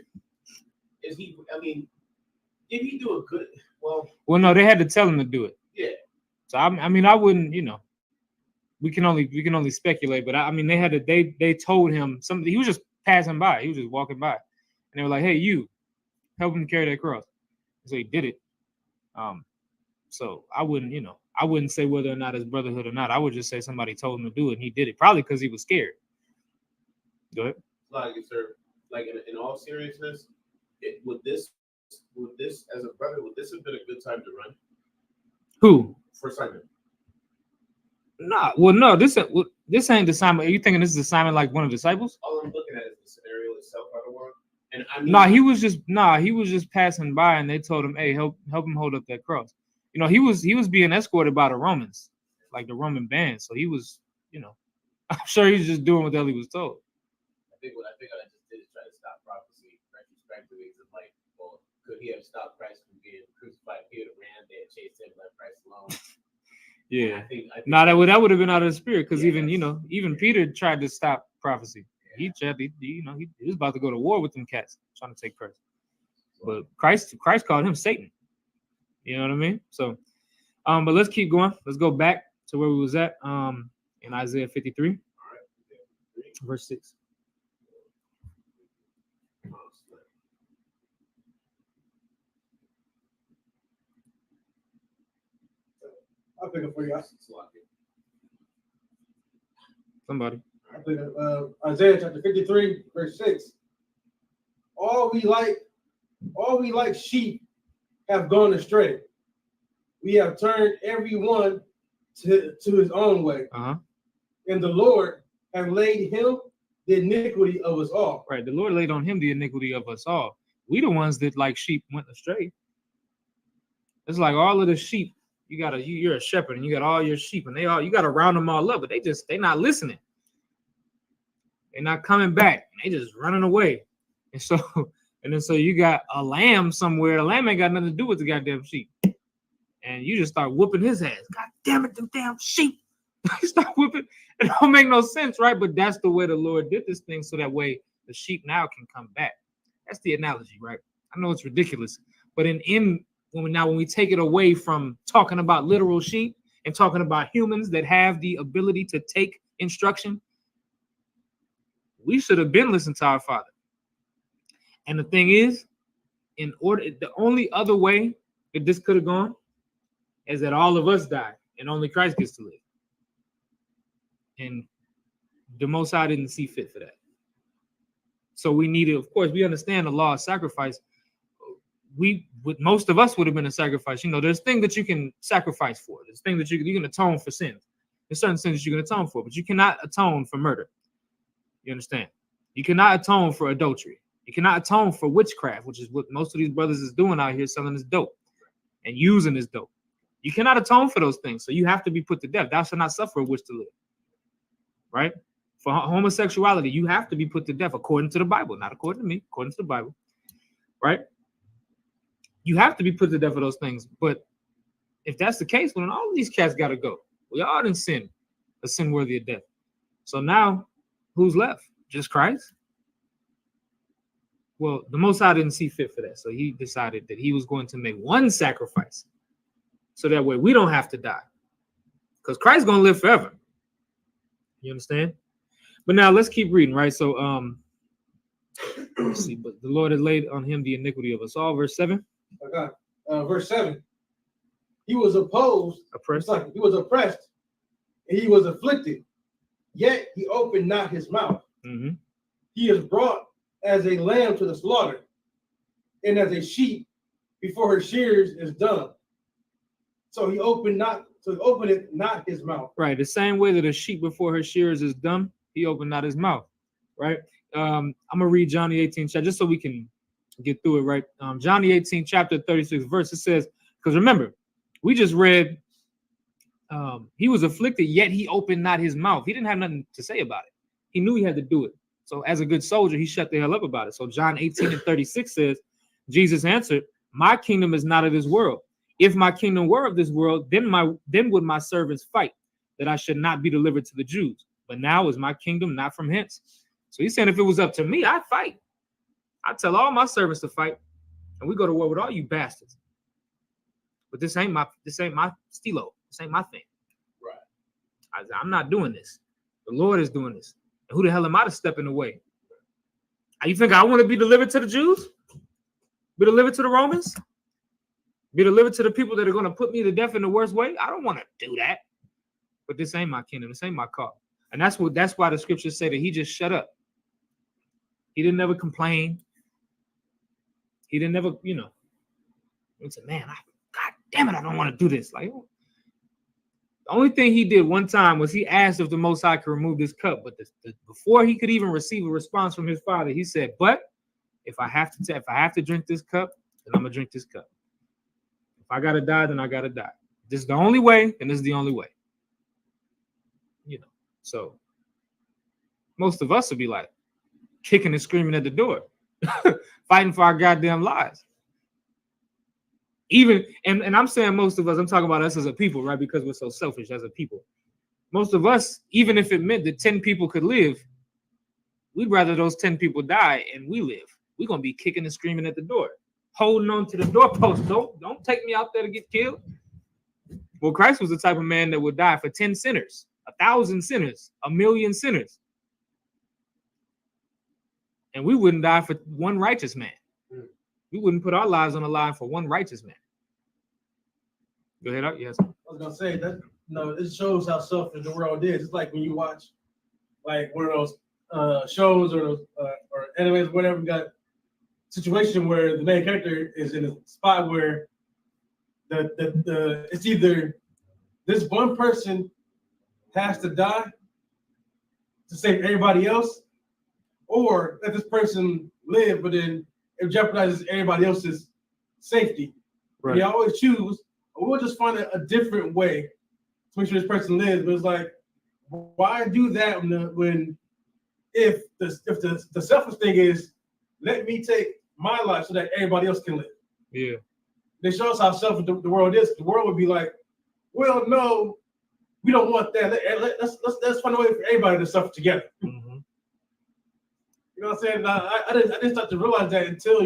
Is he? I mean, did he do a good? Well, no, they had to tell him to do it. Yeah. So I mean, I wouldn't. We can only speculate. But I mean, they told him something. He was just passing by. He was just walking by, and they were like, "Hey, you, help him carry that cross." So he did it. So I wouldn't say whether or not it's brotherhood or not. I would just say somebody told him to do it, and he did it. Probably because he was scared. Go ahead. Like, sir, like in all seriousness, would this as a brother, would this have been a good time to run? Who? For Simon. Nah. Well, no. This ain't the Simon. Are you thinking this is the Simon like one of the disciples? All I'm looking at is the scenario itself. I don't want. And I mean, he was just passing by, and they told him, "Hey, help him hold up that cross." He was being escorted by the Romans, like the Roman band. So he was, I'm sure he was just doing what the hell he was told. I think what I just did is try to stop prophecy retrospectively. Like, well, could he have stopped Christ from been crucified, he would have ran, they had chased him, left Christ alone. Yeah. I think Now that would have been out of the spirit, because Yeah, even that's- even Peter tried to stop prophecy. He was about to go to war with them cats trying to take Christ. But Christ called him Satan. You know what I mean? So, but let's keep going. Let's go back to where we was at. In Isaiah 53, verse 6. I'll pick it for you. Somebody. I'll pick it, Isaiah chapter 53, verse 6. All we like sheep have gone astray. We have turned everyone to his own way. And the Lord have laid him the iniquity of us all. Right. The Lord laid on him the iniquity of us all. We the ones that like sheep went astray. It's like all of the sheep. You're a shepherd and you got all your sheep and you got to round them all up, but they not listening. They're not coming back. They just running away. And so you got a lamb somewhere. The lamb ain't got nothing to do with the goddamn sheep. And you just start whooping his ass. God damn it, them damn sheep. You start whooping. It don't make no sense, right? But that's the way the Lord did this thing, so that way the sheep now can come back. That's the analogy, right? I know it's ridiculous, but when we take it away from talking about literal sheep and talking about humans that have the ability to take instruction, we should have been listening to our Father. And the thing is, the only other way that this could have gone is that all of us die and only Christ gets to live. And the Most High didn't see fit for that. So we needed, of course, we understand the law of sacrifice. Most of us would have been a sacrifice. There's things that you can sacrifice for. There's things that you can atone for sins. There's certain sins that you can atone for, but you cannot atone for murder. You understand? You cannot atone for adultery. You cannot atone for witchcraft, which is what most of these brothers is doing out here, selling this dope and using this dope. You cannot atone for those things. So you have to be put to death. Thou shalt not suffer a witch to live. Right? For homosexuality, you have to be put to death according to the Bible, not according to me, according to the Bible. Right? You have to be put to death for those things. But if that's the case, well, then all of these cats got to go. We all didn't sin, a sin worthy of death. So now, who's left? Just Christ? Well, the Most High didn't see fit for that. So he decided that he was going to make one sacrifice. So that way we don't have to die. Because Christ's going to live forever. You understand? But now let's keep reading, right? So, let's see. But the Lord had laid on him the iniquity of us all. Verse 7. Okay. Verse 7. He was oppressed, and he was afflicted, yet he opened not his mouth. Mm-hmm. He is brought as a lamb to the slaughter, and as a sheep before her shears is dumb. So he opened not his mouth. Right. The same way that a sheep before her shears is dumb, he opened not his mouth. Right. I'm gonna read John the 18th chapter just so we can get through it. Right. John the 18th chapter 36 verse. It says, because remember, we just read he was afflicted, yet he opened not his mouth. He didn't have nothing to say about it. He knew he had to do it. So as a good soldier, he shut the hell up about it. So John 18 and 36 says, Jesus answered, my kingdom is not of this world. If my kingdom were of this world, then would my servants fight, that I should not be delivered to the Jews. But now is my kingdom not from hence. So he's saying if it was up to me, I'd fight. I'd tell all my servants to fight, and we go to war with all you bastards. But this ain't my stilo. This ain't my thing. Right. I'm not doing this. The Lord is doing this. And who the hell am I to step in the way? You think I want to be delivered to the Jews? Be delivered to the Romans? Be delivered to the people that are going to put me to death in the worst way? I don't want to do that. But this ain't my kingdom. This ain't my call. And that's why the scriptures say that he just shut up. He didn't ever complain. He didn't ever, he said, man, God damn it, I don't want to do this. Like, the only thing he did one time was he asked if the Most High could remove this cup. But before he could even receive a response from his father, he said, but if I have to drink this cup, then I'm going to drink this cup. If I got to die, then I got to die. This is the only way, and this is the only way. So most of us would be like kicking and screaming at the door, fighting for our goddamn lives. Even and I'm saying most of us, I'm talking about us as a people, right? Because we're so selfish as a people. Most of us, even if it meant that 10 people could live, we'd rather those 10 people die and we live. We're gonna be kicking and screaming at the door, holding on to the doorpost. Don't take me out there to get killed. Well, Christ was the type of man that would die for 10 sinners, 1,000 sinners, 1,000,000 sinners. And we wouldn't die for one righteous man. We wouldn't put our lives on the line for one righteous man. Go ahead, yes. I was gonna say that it shows how selfish the world is. It's like when you watch like one of those shows or those or animes, whatever, you got situation where the main character is in a spot where the it's either this one person has to die to save everybody else, or let this person live, but then it jeopardizes everybody else's safety. Right. They always choose, we'll just find a different way to make sure this person lives. But it's like, why do that when if the selfish thing is, let me take my life so that everybody else can live. Yeah. They show us how selfish the world is. The world would be like, well, no, we don't want that. Let's find a way for everybody to suffer together. Mm-hmm. You know what I'm saying? I didn't start to realize that until,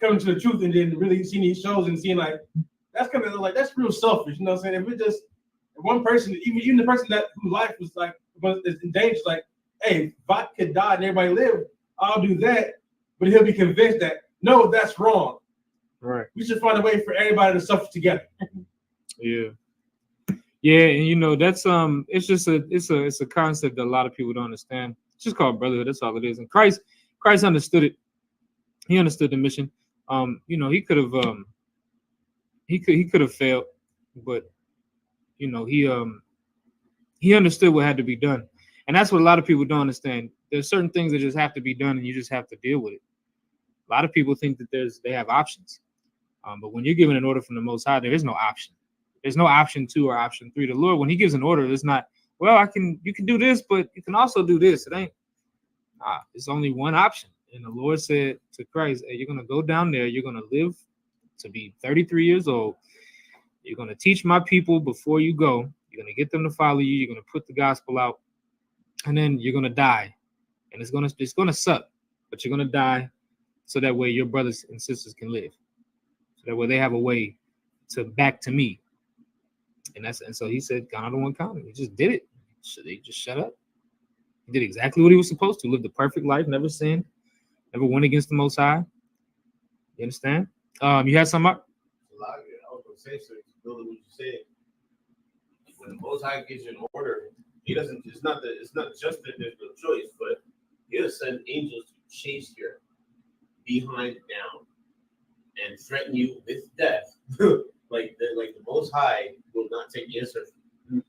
coming to the truth and then really seeing these shows and seeing like, that's kind of like, that's real selfish. You know what I'm saying? If one person, even the person whose life was in danger, like, hey, if I could die and everybody live, I'll do that. But he'll be convinced that, no, that's wrong. Right. We should find a way for everybody to suffer together. Yeah. Yeah, and that's it's just it's a concept that a lot of people don't understand. It's just called brotherhood. That's all it is. And Christ understood it. He understood the mission. He could have failed, but he understood what had to be done. And that's what a lot of people don't understand. There's certain things that just have to be done, and you just have to deal with it. A lot of people think that they have options. But when you're given an order from the Most High, there is no option. There's no option 2 or option 3. The Lord, when he gives an order, it's not, well, you can do this, but you can also do this. It ain't. It's only one option. And the Lord said to Christ, hey, you're going to go down there. You're going to live to be 33 years old. You're going to teach my people before you go. You're going to get them to follow you. You're going to put the gospel out. And then you're going to die. And it's going to suck. But you're going to die so that way your brothers and sisters can live. So that way they have a way back to me. And so he said, God don't want count. He just did it. So they just shut up. He did exactly what he was supposed to. Lived a perfect life, never sinned, never went against the Most High. You understand? You had something up? A lot of it. I was going to say, so building what you said. When the Most High gives you an order, he doesn't. It's not just that there's no choice, but he'll send angels to chase your behind down and threaten you with death. Like the Most High will not take the answer. The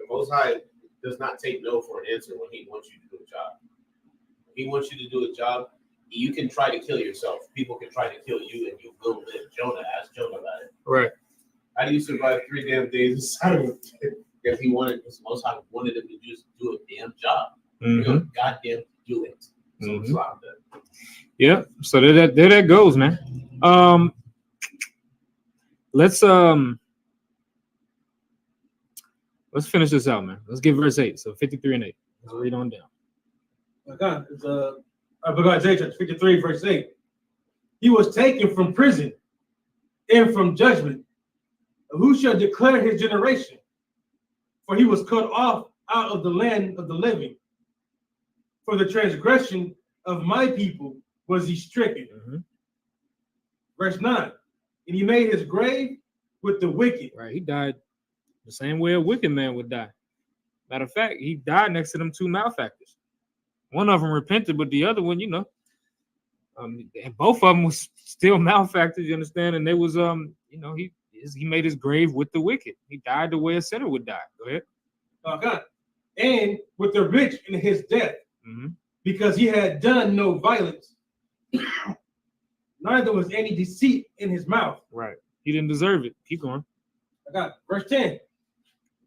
Most High does not take no for an answer when he wants you to do a job. If he wants you to do a job, you can try to kill yourself. People can try to kill you and you will live. Ask Jonah about it. Right. How do you survive 3 damn days inside of it? If he wanted, the Most High wanted him to just do a damn job. Mm-hmm. Goddamn do it. So Mm-hmm. it's like that. Yeah. So there that goes, man. Let's finish this out, man. Let's get verse 8. So 53 and 8. Let's read on down. Okay. It's Isaiah chapter 53, verse 8. He was taken from prison and from judgment. Who shall declare his generation? For he was cut off out of the land of the living. For the transgression of my people was he stricken. Mm-hmm. Verse 9. And he made his grave with the wicked. Right. He died the same way a wicked man would die. Matter of fact, he died next to them 2 malefactors. One of them repented, but the other one, and both of them was still malefactors, you understand? And they was, he made his grave with the wicked. He died the way a sinner would die. Go ahead. Okay. And with the rich in his death, mm-hmm. because he had done no violence, neither was any deceit in his mouth. Right. He didn't deserve it. Keep going. Okay. Verse 10.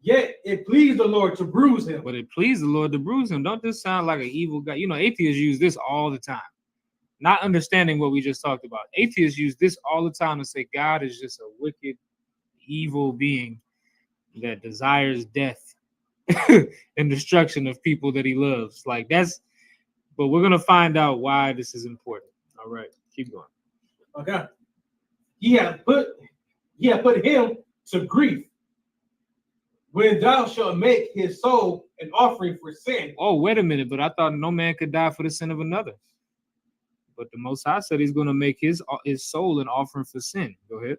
Yet it pleased the Lord to bruise him. But it pleased the Lord to bruise him. Don't this sound like an evil guy? Atheists use this all the time. not understanding what we just talked about. Atheists use this all the time to say God is just a wicked, evil being that desires death and destruction of people that he loves. Like that's, but we're gonna find out why this is important. All right, keep going. Okay. He had put him to grief when thou shalt make his soul an offering for sin. Oh, wait a minute, but I thought no man could die for the sin of another. But the Most High said he's going to make his soul an offering for sin. Go ahead.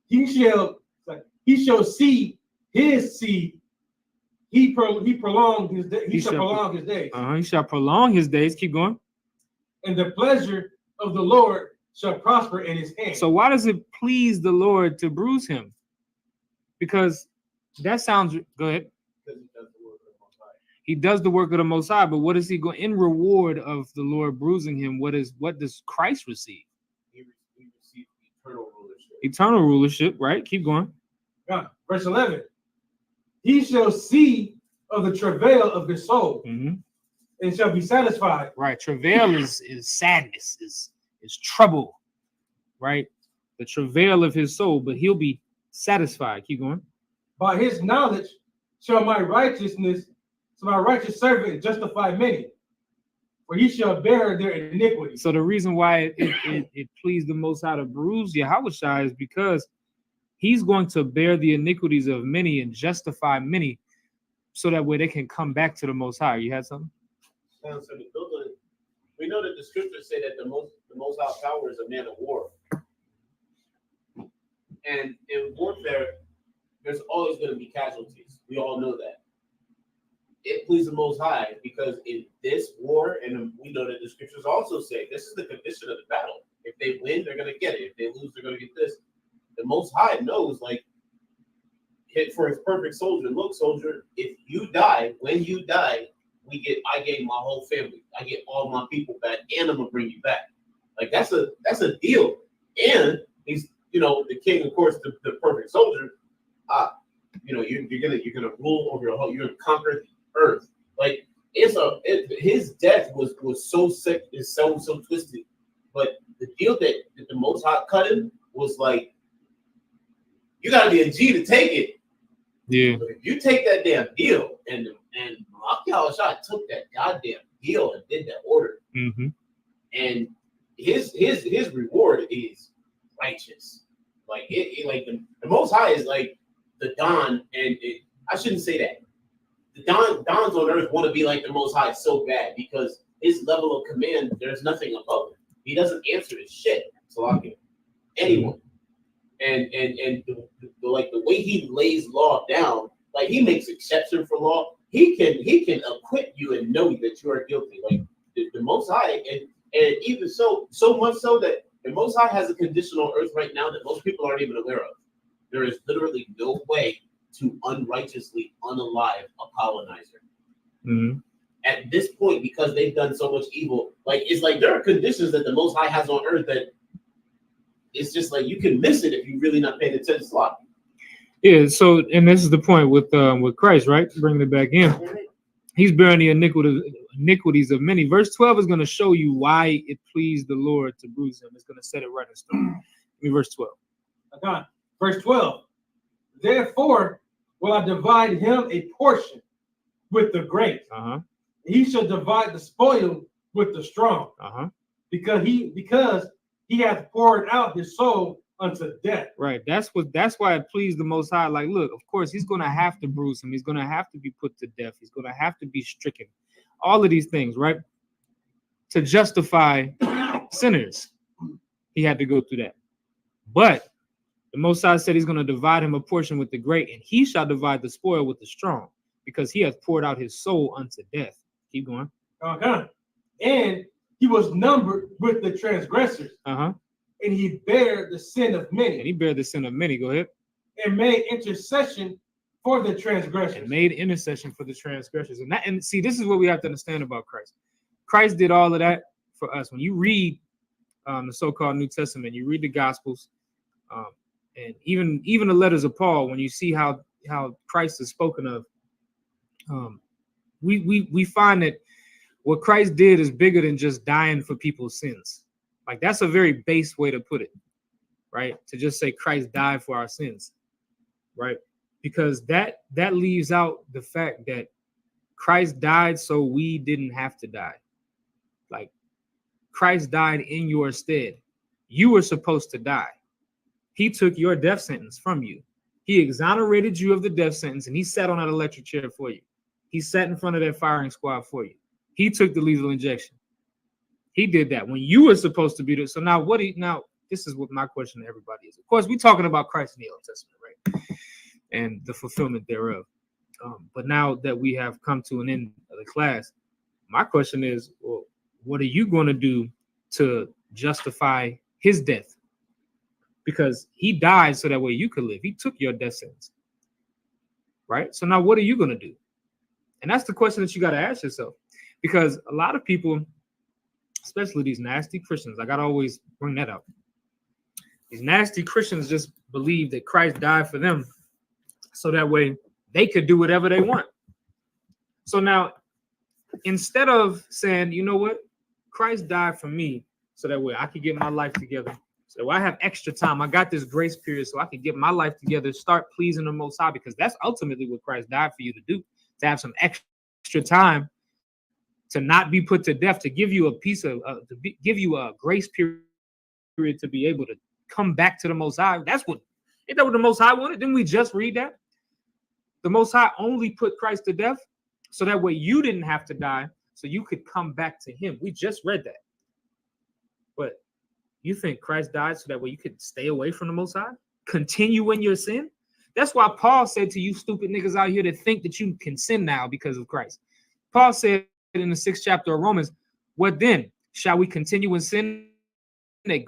He shall see his seed. He prolonged his days. He shall prolong his days. He shall prolong his days. Keep going. And the pleasure of the Lord shall prosper in his hand. So why does it please the Lord to bruise him? Because that sounds. Go ahead. He does the work of the Most High, but what does he go in reward of the Lord bruising him? What does Christ receive? He received eternal rulership. Eternal rulership, right? Keep going. Verse 11. He shall see of the travail of his soul, and shall be satisfied. Right. Travail is sadness, is trouble, right? The travail of his soul, but he'll be satisfied. Keep going. By his knowledge shall my righteous servant justify many, for he shall bear their iniquity. So the reason why it pleased the Most High to bruise Yahawashi is because he's going to bear the iniquities of many and justify many, so that way they can come back to the Most High. You had something? We know that the scriptures say that the most high power is a man of war, and in warfare, there's always going to be casualties. We all know that. It pleased the Most High because in this war, and we know that the scriptures also say this is the condition of the battle. If they win, they're going to get it. If they lose, they're going to get this. The Most High knows, like, for his perfect soldier. Look, soldier, if you die, when you die, I gain my whole family. I get all my people back, and I'm gonna bring you back. Like that's a deal. And he's, the king, of course, the perfect soldier. You're gonna rule over your whole. You're gonna conquer the earth. Like his death was so sick and so twisted. But the deal that the Most High cut him was like, you gotta be a G to take it. Yeah. But if you take that damn deal, and Yahawashi took that goddamn deal and did that order, and his reward is righteous. Like the Most High is like the Don, and I shouldn't say that. The Dons on earth want to be like the Most High so bad because his level of command, there's nothing above him. He doesn't answer to shit. So I can anyone. And the way he lays law down, like he makes exception for law. He can acquit you and know that you are guilty. Like the Most High, and even so much so that the Most High has a condition on earth right now that most people aren't even aware of. There is literally no way to unrighteously unalive a colonizer. At this point, because they've done so much evil, like it's like there are conditions that the Most High has on earth that it's just like you can miss it if you're really not paying attention to life. Yeah, so and this is the point with Christ, right? Bringing it back in. He's bearing the iniquities of many. Verse 12 is going to show you why it pleased the Lord to bruise him. It's going to set it right in stone. Give me verse 12. Okay. Verse 12. Therefore will I divide him a portion with the great. He shall divide the spoil with the strong. Because he hath poured out his soul unto death. Right. That's why it pleased the Most High. Like, look, of course, he's going to have to bruise him. He's going to have to be put to death. He's going to have to be stricken. All of these things, right? To justify sinners, he had to go through that. But the Most High said he's going to divide him a portion with the great, and he shall divide the spoil with the strong, because he hath poured out his soul unto death. Keep going. And he was numbered with the transgressors. And he bare the sin of many. And he bare the sin of many. Go ahead. And made intercession for the transgressors. And made intercession for the transgressors. And see, this is what we have to understand about Christ. Christ did all of that for us. When you read the so-called New Testament, you read the Gospels, and even the letters of Paul, when you see how Christ is spoken of, we find that what Christ did is bigger than just dying for people's sins. Like, that's a very base way to put it, right? To just say Christ died for our sins, right? Because that leaves out the fact that Christ died so we didn't have to die. Like, Christ died in your stead. You were supposed to die. He took your death sentence from you. He exonerated you of the death sentence, and he sat on that electric chair for you. He sat in front of that firing squad for you. He took the lethal injection. He did that when you were supposed to be there. So now this is what my question to everybody is. Of course, we're talking about Christ in the Old Testament, right? And the fulfillment thereof. But now that we have come to an end of the class, my question is, well, what are you going to do to justify his death? Because he died so that way you could live. He took your death sentence, right? So now what are you going to do? And that's the question that you got to ask yourself. Because a lot of people, especially these nasty Christians, I got to always bring that up. These nasty Christians just believe that Christ died for them so that way they could do whatever they want. So now, instead of saying, you know what, Christ died for me so that way I could get my life together. So I have extra time. I got this grace period so I can get my life together, start pleasing the Most High, because that's ultimately what Christ died for you to do, to have some extra time, to not be put to death, to give you a piece of, give you a grace period to be able to come back to the Most High. Ain't that what the Most High wanted? Didn't we just read that? The Most High only put Christ to death so that way you didn't have to die, so you could come back to him. We just read that. But you think Christ died so that way you could stay away from the Most High? Continue in your sin? That's why Paul said to you stupid niggas out here that think that you can sin now because of Christ. Paul said in the 6th chapter of Romans, what then? Shall we continue in sin that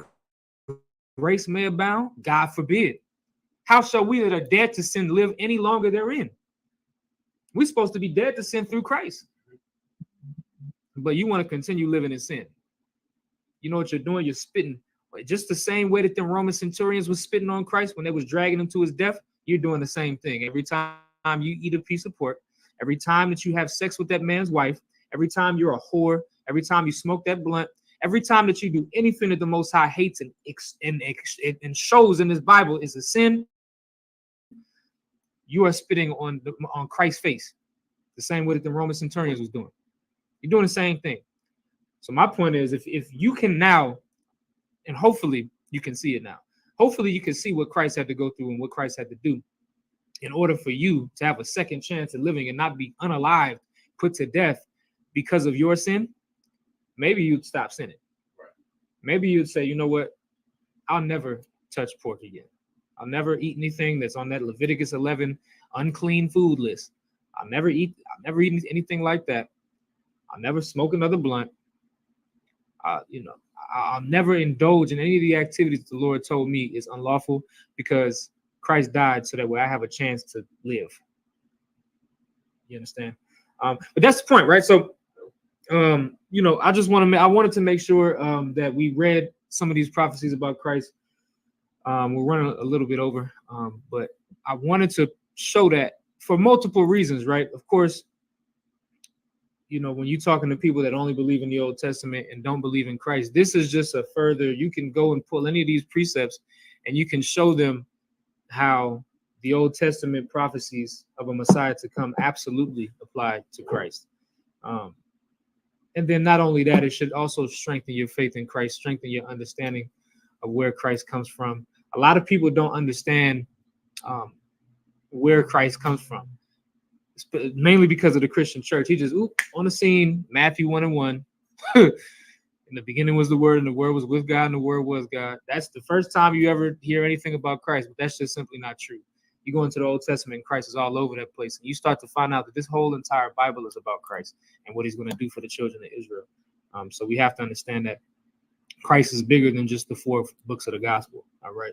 grace may abound? God forbid. How shall we that are dead to sin live any longer therein? We're supposed to be dead to sin through Christ. But you want to continue living in sin. You know what you're doing? You're spitting. Just the same way that the Roman centurions was spitting on Christ when they was dragging him to his death, you're doing the same thing. Every time you eat a piece of pork, every time that you have sex with that man's wife, every time you're a whore, every time you smoke that blunt, every time that you do anything that the Most High hates and shows in this Bible is a sin, you are spitting on Christ's face, the same way that the Roman centurions was doing. You're doing the same thing. So my point is, if you can now, and hopefully you can see it now, hopefully you can see what Christ had to go through and what Christ had to do in order for you to have a second chance at living and not be unalived, put to death because of your sin, maybe you'd stop sinning. Right. Maybe you'd say, you know what, I'll never touch pork again. I'll never eat anything that's on that Leviticus 11 unclean food list. I'll never eat anything like that. I'll never smoke another blunt. I'll never indulge in any of the activities the Lord told me is unlawful, because Christ died so that way I have a chance to live. You understand? But that's the point, right? So, I wanted to make sure that we read some of these prophecies about Christ. We're running a little bit over, but I wanted to show that for multiple reasons, right? Of course, when you're talking to people that only believe in the Old Testament and don't believe in Christ, this is just a further, you can go and pull any of these precepts and you can show them how the Old Testament prophecies of a Messiah to come absolutely apply to Christ. And then not only that, it should also strengthen your faith in Christ, strengthen your understanding of where Christ comes from. A lot of people don't understand where Christ comes from, mainly because of the Christian church. He just on the scene, Matthew 1:1. In the beginning was the Word, and the Word was with God, and the Word was God. That's the first time you ever hear anything about Christ, but that's just simply not true. You go into the Old Testament, and Christ is all over that place, and you start to find out that this whole entire Bible is about Christ and what he's going to do for the children of Israel. So we have to understand that Christ is bigger than just the 4 books of the gospel. All right.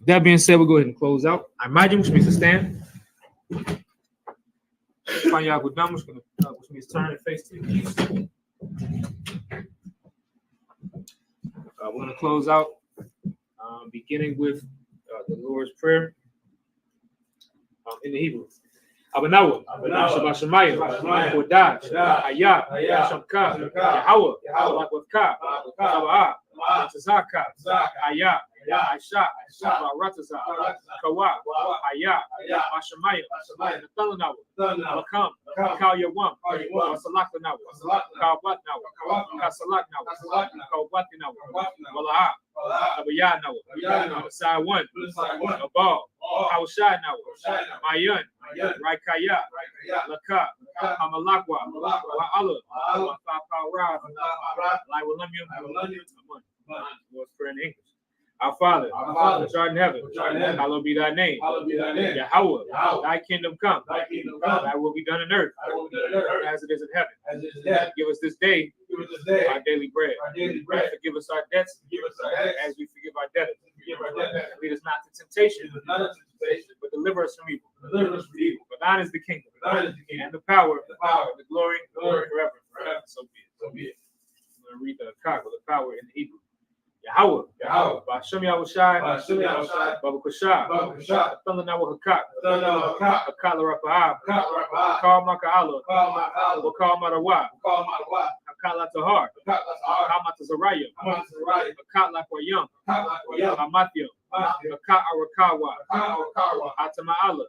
That being said, we'll go ahead and close out. I imagine which means to stand. Find y'all with numbers, which means turn and face to the east. We're going to close out, beginning with the Lord's Prayer in the Hebrew. Abanawa, Shabashemaya, Wadaj, I.S.U.P.K, Yahweh, Y.A.H, Taba'a, Tazaka, I.S.H, Rataza, Kawa, I.S.U.P.K, Mashemaya, Nathalanawa, Makam, Kal-Yawam, Wasalakanawa, Kawatnawa, Kasalaknawa, Kawatinawa, Wala'a, Abayanawa, Side 1, Abal, Hawashanawa, Mayan, Raikaya, Laka, Hamalakwa, Wa'ala, Wa'Fa'Ra, Liwalamium, Lord's Prayer in English. Our Father, which art in heaven, hallowed be thy name. Yahweh, thy kingdom come, thy will be done on earth, as it is in heaven. Give us this day our daily bread. Forgive us our debts, as we forgive our debtors. Lead us not to temptation, but deliver us from evil. For thine is the kingdom, and the power, and the glory, forever. So be it. I'm going to read the power in the Hebrew. Yahweh, Ba'ashem Yahushai, Babu Kushai, Nathalanawa Hakak, Hakala Rapa'ab, Kal Maka'ala, Wakal Marawa, Hakala Tahar, Hamata Zaraya, Hakala Kwayam, Hamathio, Hakat Arakawa, Hatama'ala,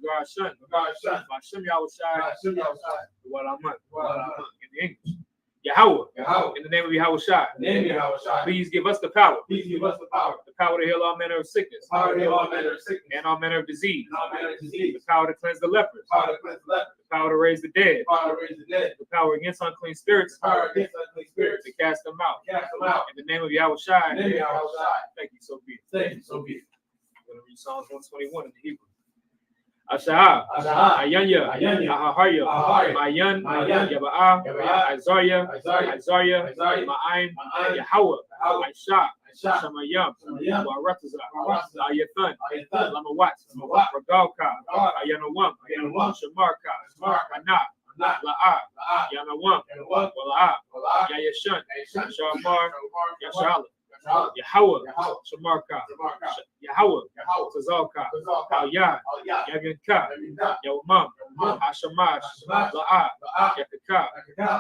Garashan, Ba'ashem Yahushai, Walaman, in the English. Yahweh, in the name of Yahushai, please give us the power, the power to heal all manner of sickness, and all manner of disease, the power to cleanse the lepers, the power to raise the dead, the power against unclean spirits, to cast them out. In the name of Yahushai, thank you, so be it. I'm going to read Psalms 121 in the Hebrew. Asha'a, Ayanya, Ahahaya, Mayan, Yaba'a, Isaiah, Ma'aim, Yahweh, Aisha, Shamayam, Warataza, Ayathan, Lamawat, Ragalka, Ayanawam, Shamarka, Kana, La'a, Yanawam, Wala'a, Yayashan, Shamar, Yashala, Yahweh, Shamarka, Yahweh, Tazalka, Al-Yad, Yaganka, Yawmam, Ashamash, La'a, Yakaka,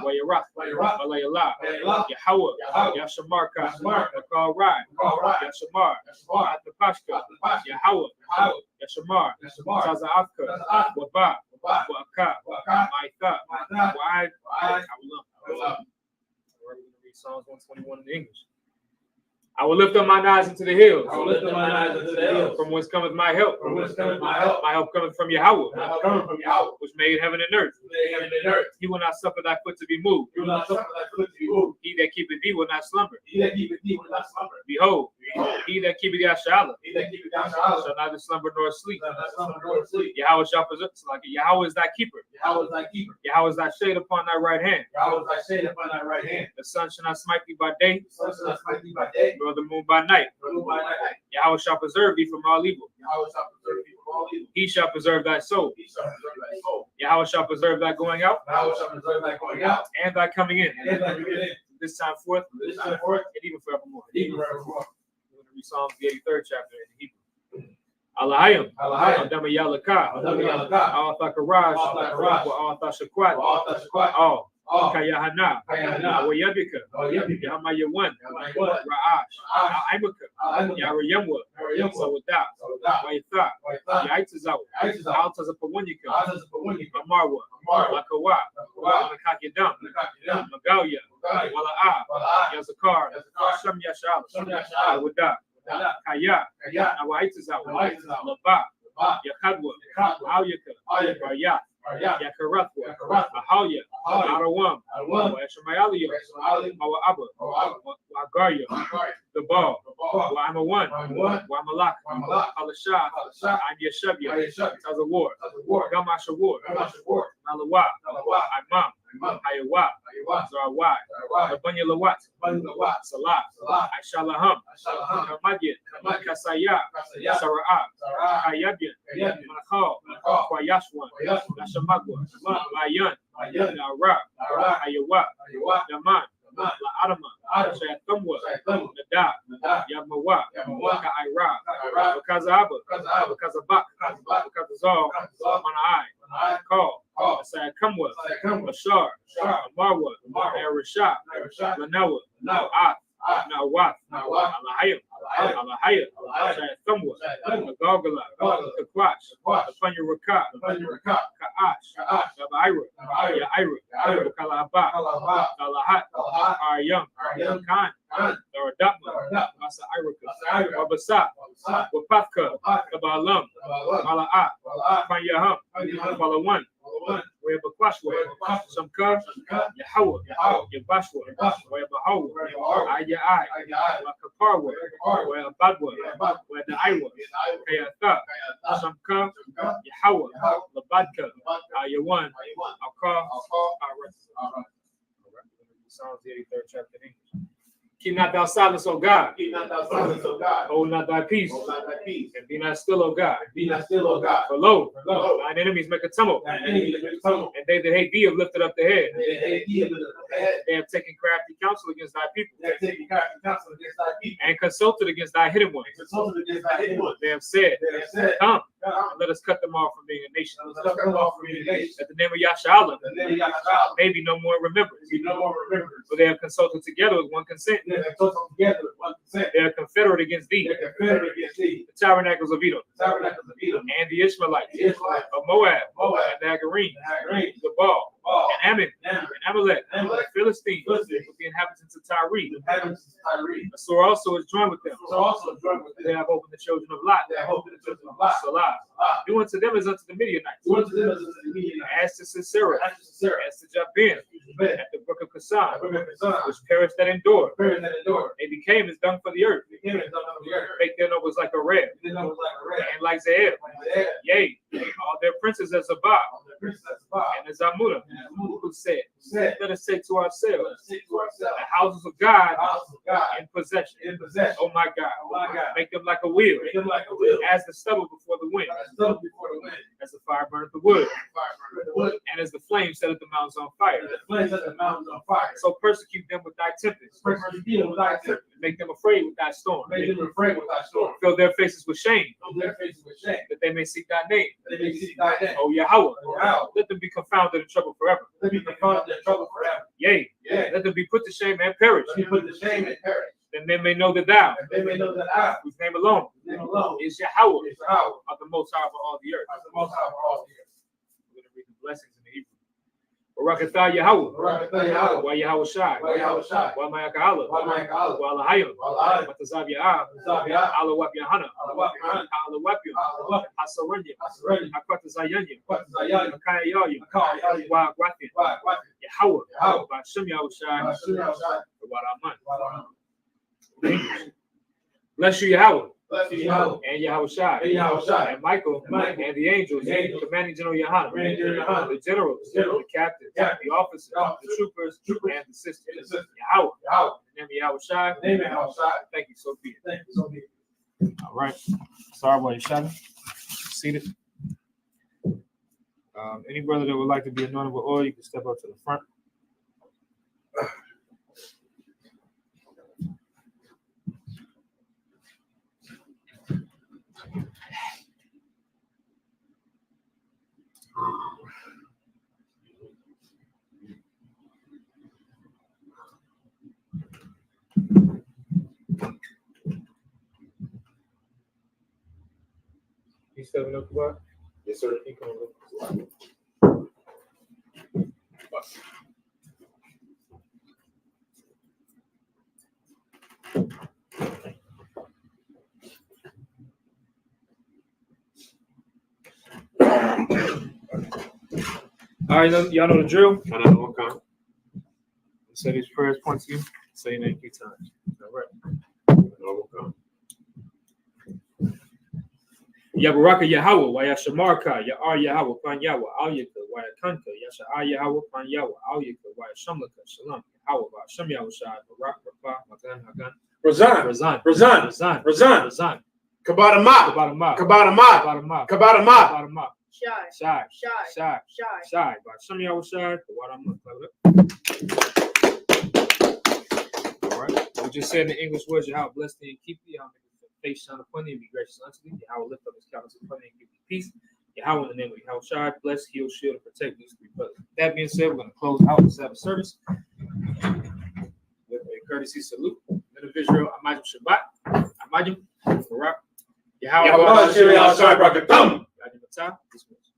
Wayarath, Walayala, Yahweh, Yashamarka, Makal Rai, Yashamar, Atapashka, Yahweh, Yashamar, Taza'afka, Waba, Wa'aka, Ma'itha, Wa'ad, Awulam. Psalms 121 in English. I will lift up mine eyes into the hills. From whence cometh my help? My help cometh from Yahweh, which made heaven and earth. He will not suffer thy foot to be moved. He that keepeth thee will not slumber. Behold, he that keepeth Yashala shall neither slumber nor sleep. Yahweh shall preserve, like Yahweh is thy keeper. Yahweh is thy shade upon thy right hand. The sun shall not smite thee by day, nor the moon by night. Yahweh shall preserve thee from all evil. He shall preserve thy soul. Yahweh shall preserve thy going out and thy coming in. This time forth and even forevermore. We're going to read Psalms the 83rd chapter in Hebrew. Alahayim, Adama Yalaka, Al Thakaraj, Al Thashakwat, Al YAHANNA, Y.A.H, Yahamayawan, Ra'ash, I.S.U.P.K, Yarayamwa, Sawada, Y.A.H, Yaitazawa, Al Tazapawanyaka, Amarwa, Lakawa, Nakakidam, Magalia, Wala'a, Yazakar, Sham Yashab, Wada, Kaya, Nawaitazawa, Laba, Yakadwa, Awyaka, Raya, Yakarathwa, Ahalya, Arawam, Eshamayaliya, Mawa'aba, Wagarya, the Ball, Wa'amawan, Wa'amalak, Alasha, Anyashabya, Tazawar, Gamashawar, Nalawa, Imam, Hayawa, Zarawai, Labanya Lawat, Salah, Aishalaham, Kamadyan, Kasaya, Sara'ah, Hayabyan, Manakal, Kwayashwan, Nashamagwa, Mayan, Nara, Hayawa, Yaman, La'adama, Shayatamwa, Nada, Yamawa, Ka'ira, Kazaba, Kazabak, Kazazal, Mana'ai, Call. Asaya Kamwa. Ashar. Marwa. Rashad. Lanawa. Nawaf. Alahayim. Alahayim. Asaya Kamwa. Gogala. Kakwash. Apanya Rakah. Ka'ash. Nabaira. Yaira. Kalaba. Kalahat. Aryam. Khan. Daradapma. Masa Iraka. Wabasa. Wapafka. Kabalam. Mala'at. Panyaham. Malawan. Webakwashwa. Samka. Yahawa. Yabashwa. Webahawa. Ayai. Makaparwa. Webadwa. Wedaiwa. Kayatha. Samka. Yahawa. Labadka. Ayawan. Akar. Psalms 83rd chapter in English. Keep not thou silence, O God. Hold not thy peace. And be not still, O God. For lo, thine enemies make a tumult. And they that hate thee have lifted up their head. They have taken crafty counsel against thy people. And consulted against thy hidden ones. They have said, come, and let us cut them off from being a nation. That the name of YAHANNA may be no more remembrance. For they have consulted together with one consent. They are confederate against thee. The tabernacles of Edom. And the Ishmaelites. Of Moab. And the Agarim. The Baal. And Ammon. And Amalek. The Philistines. With the inhabitants of Tyre. The sword also is joined with them. They have opened the children of Lot. Salah. Do unto them as unto the Midianites. As to Sisera. As to Jabin. At the brook of Kasan. Which perished that endured. They became as dung for the earth. Make their nobles like a red. And like Zael. Yea, all their princes as Zabah. And as Amudah. Who said, let us say to ourselves, the houses of God in possession. Oh my God. Make them like a wheel. As the stubble before the wind. As the fire burneth the wood. And as the flame setteth the mountains on fire. So persecute them with thy tempest. Make them afraid with thy storm. Fill their faces with shame. That they may seek thy name. Oh Yahweh. Let them be confounded in trouble forever. Yea. Let them be put to shame and perish. Then they may know that thou, whose name alone is Yahweh, are the most high of all the earth. We're going to read the blessings in the Hebrew. Barakatah Yahweh, Wa Yahweh Shai, Wa Ma'aka'ala, Wa Lahayim, Wa Tazav Ya'ab, Ala YAHANNA, Ala Wapyam, Hasaranya, Akwata Zayanya, Makaya Yayim, Wa Gwathin, Yahweh, Wa Shem Yahweh Shai, Wa Raman. Bless you, Yahweh. And Yahweh Shai, and Michael, and the angels, commanding General Yahanna, the generals, the captains, the officers, the troopers, and the sisters. Yahweh, the name of Yahweh Shai. Thank you, so be it. All right. Sorry about your shot. Seated. Any brother that would like to be anointed with oil, you can step up to the front. You stepping up, what? Yes, sir. He coming up. All right, y'all know the drill. Say these prayers, point to you. Say your name 3 times. All right. Yabaraka Yahweh, Wayashamarka, Ya'ar Yahweh, Pan Yahweh, Al Yaka, Wayakanka, Yasha'ar Yahweh, Pan Yahweh, Al Yaka, Wayashamlaka, Shalom, Yahweh, Shem Yahweh Shai, Barak, Rafa, Magan, Hagan, Razan, Kabatama, Shai, Shem Yahweh Shai, all right, we just said in the English words, Yahweh bless thee and keep thee, face shine upon thee and be gracious unto thee. Yahweh lift up his countenance upon thee and give thee peace. Yahweh, in the name of Yahushua, bless, heal, shield, and protect these three brothers. That being said, we're going to close out the Sabbath service with a courtesy salute. Men of Israel, Amajim Shabbat, Amajim, Barak, Yahweh, Yahweh, Shiri, Al-Shai, Barak, Atam. Dismissed.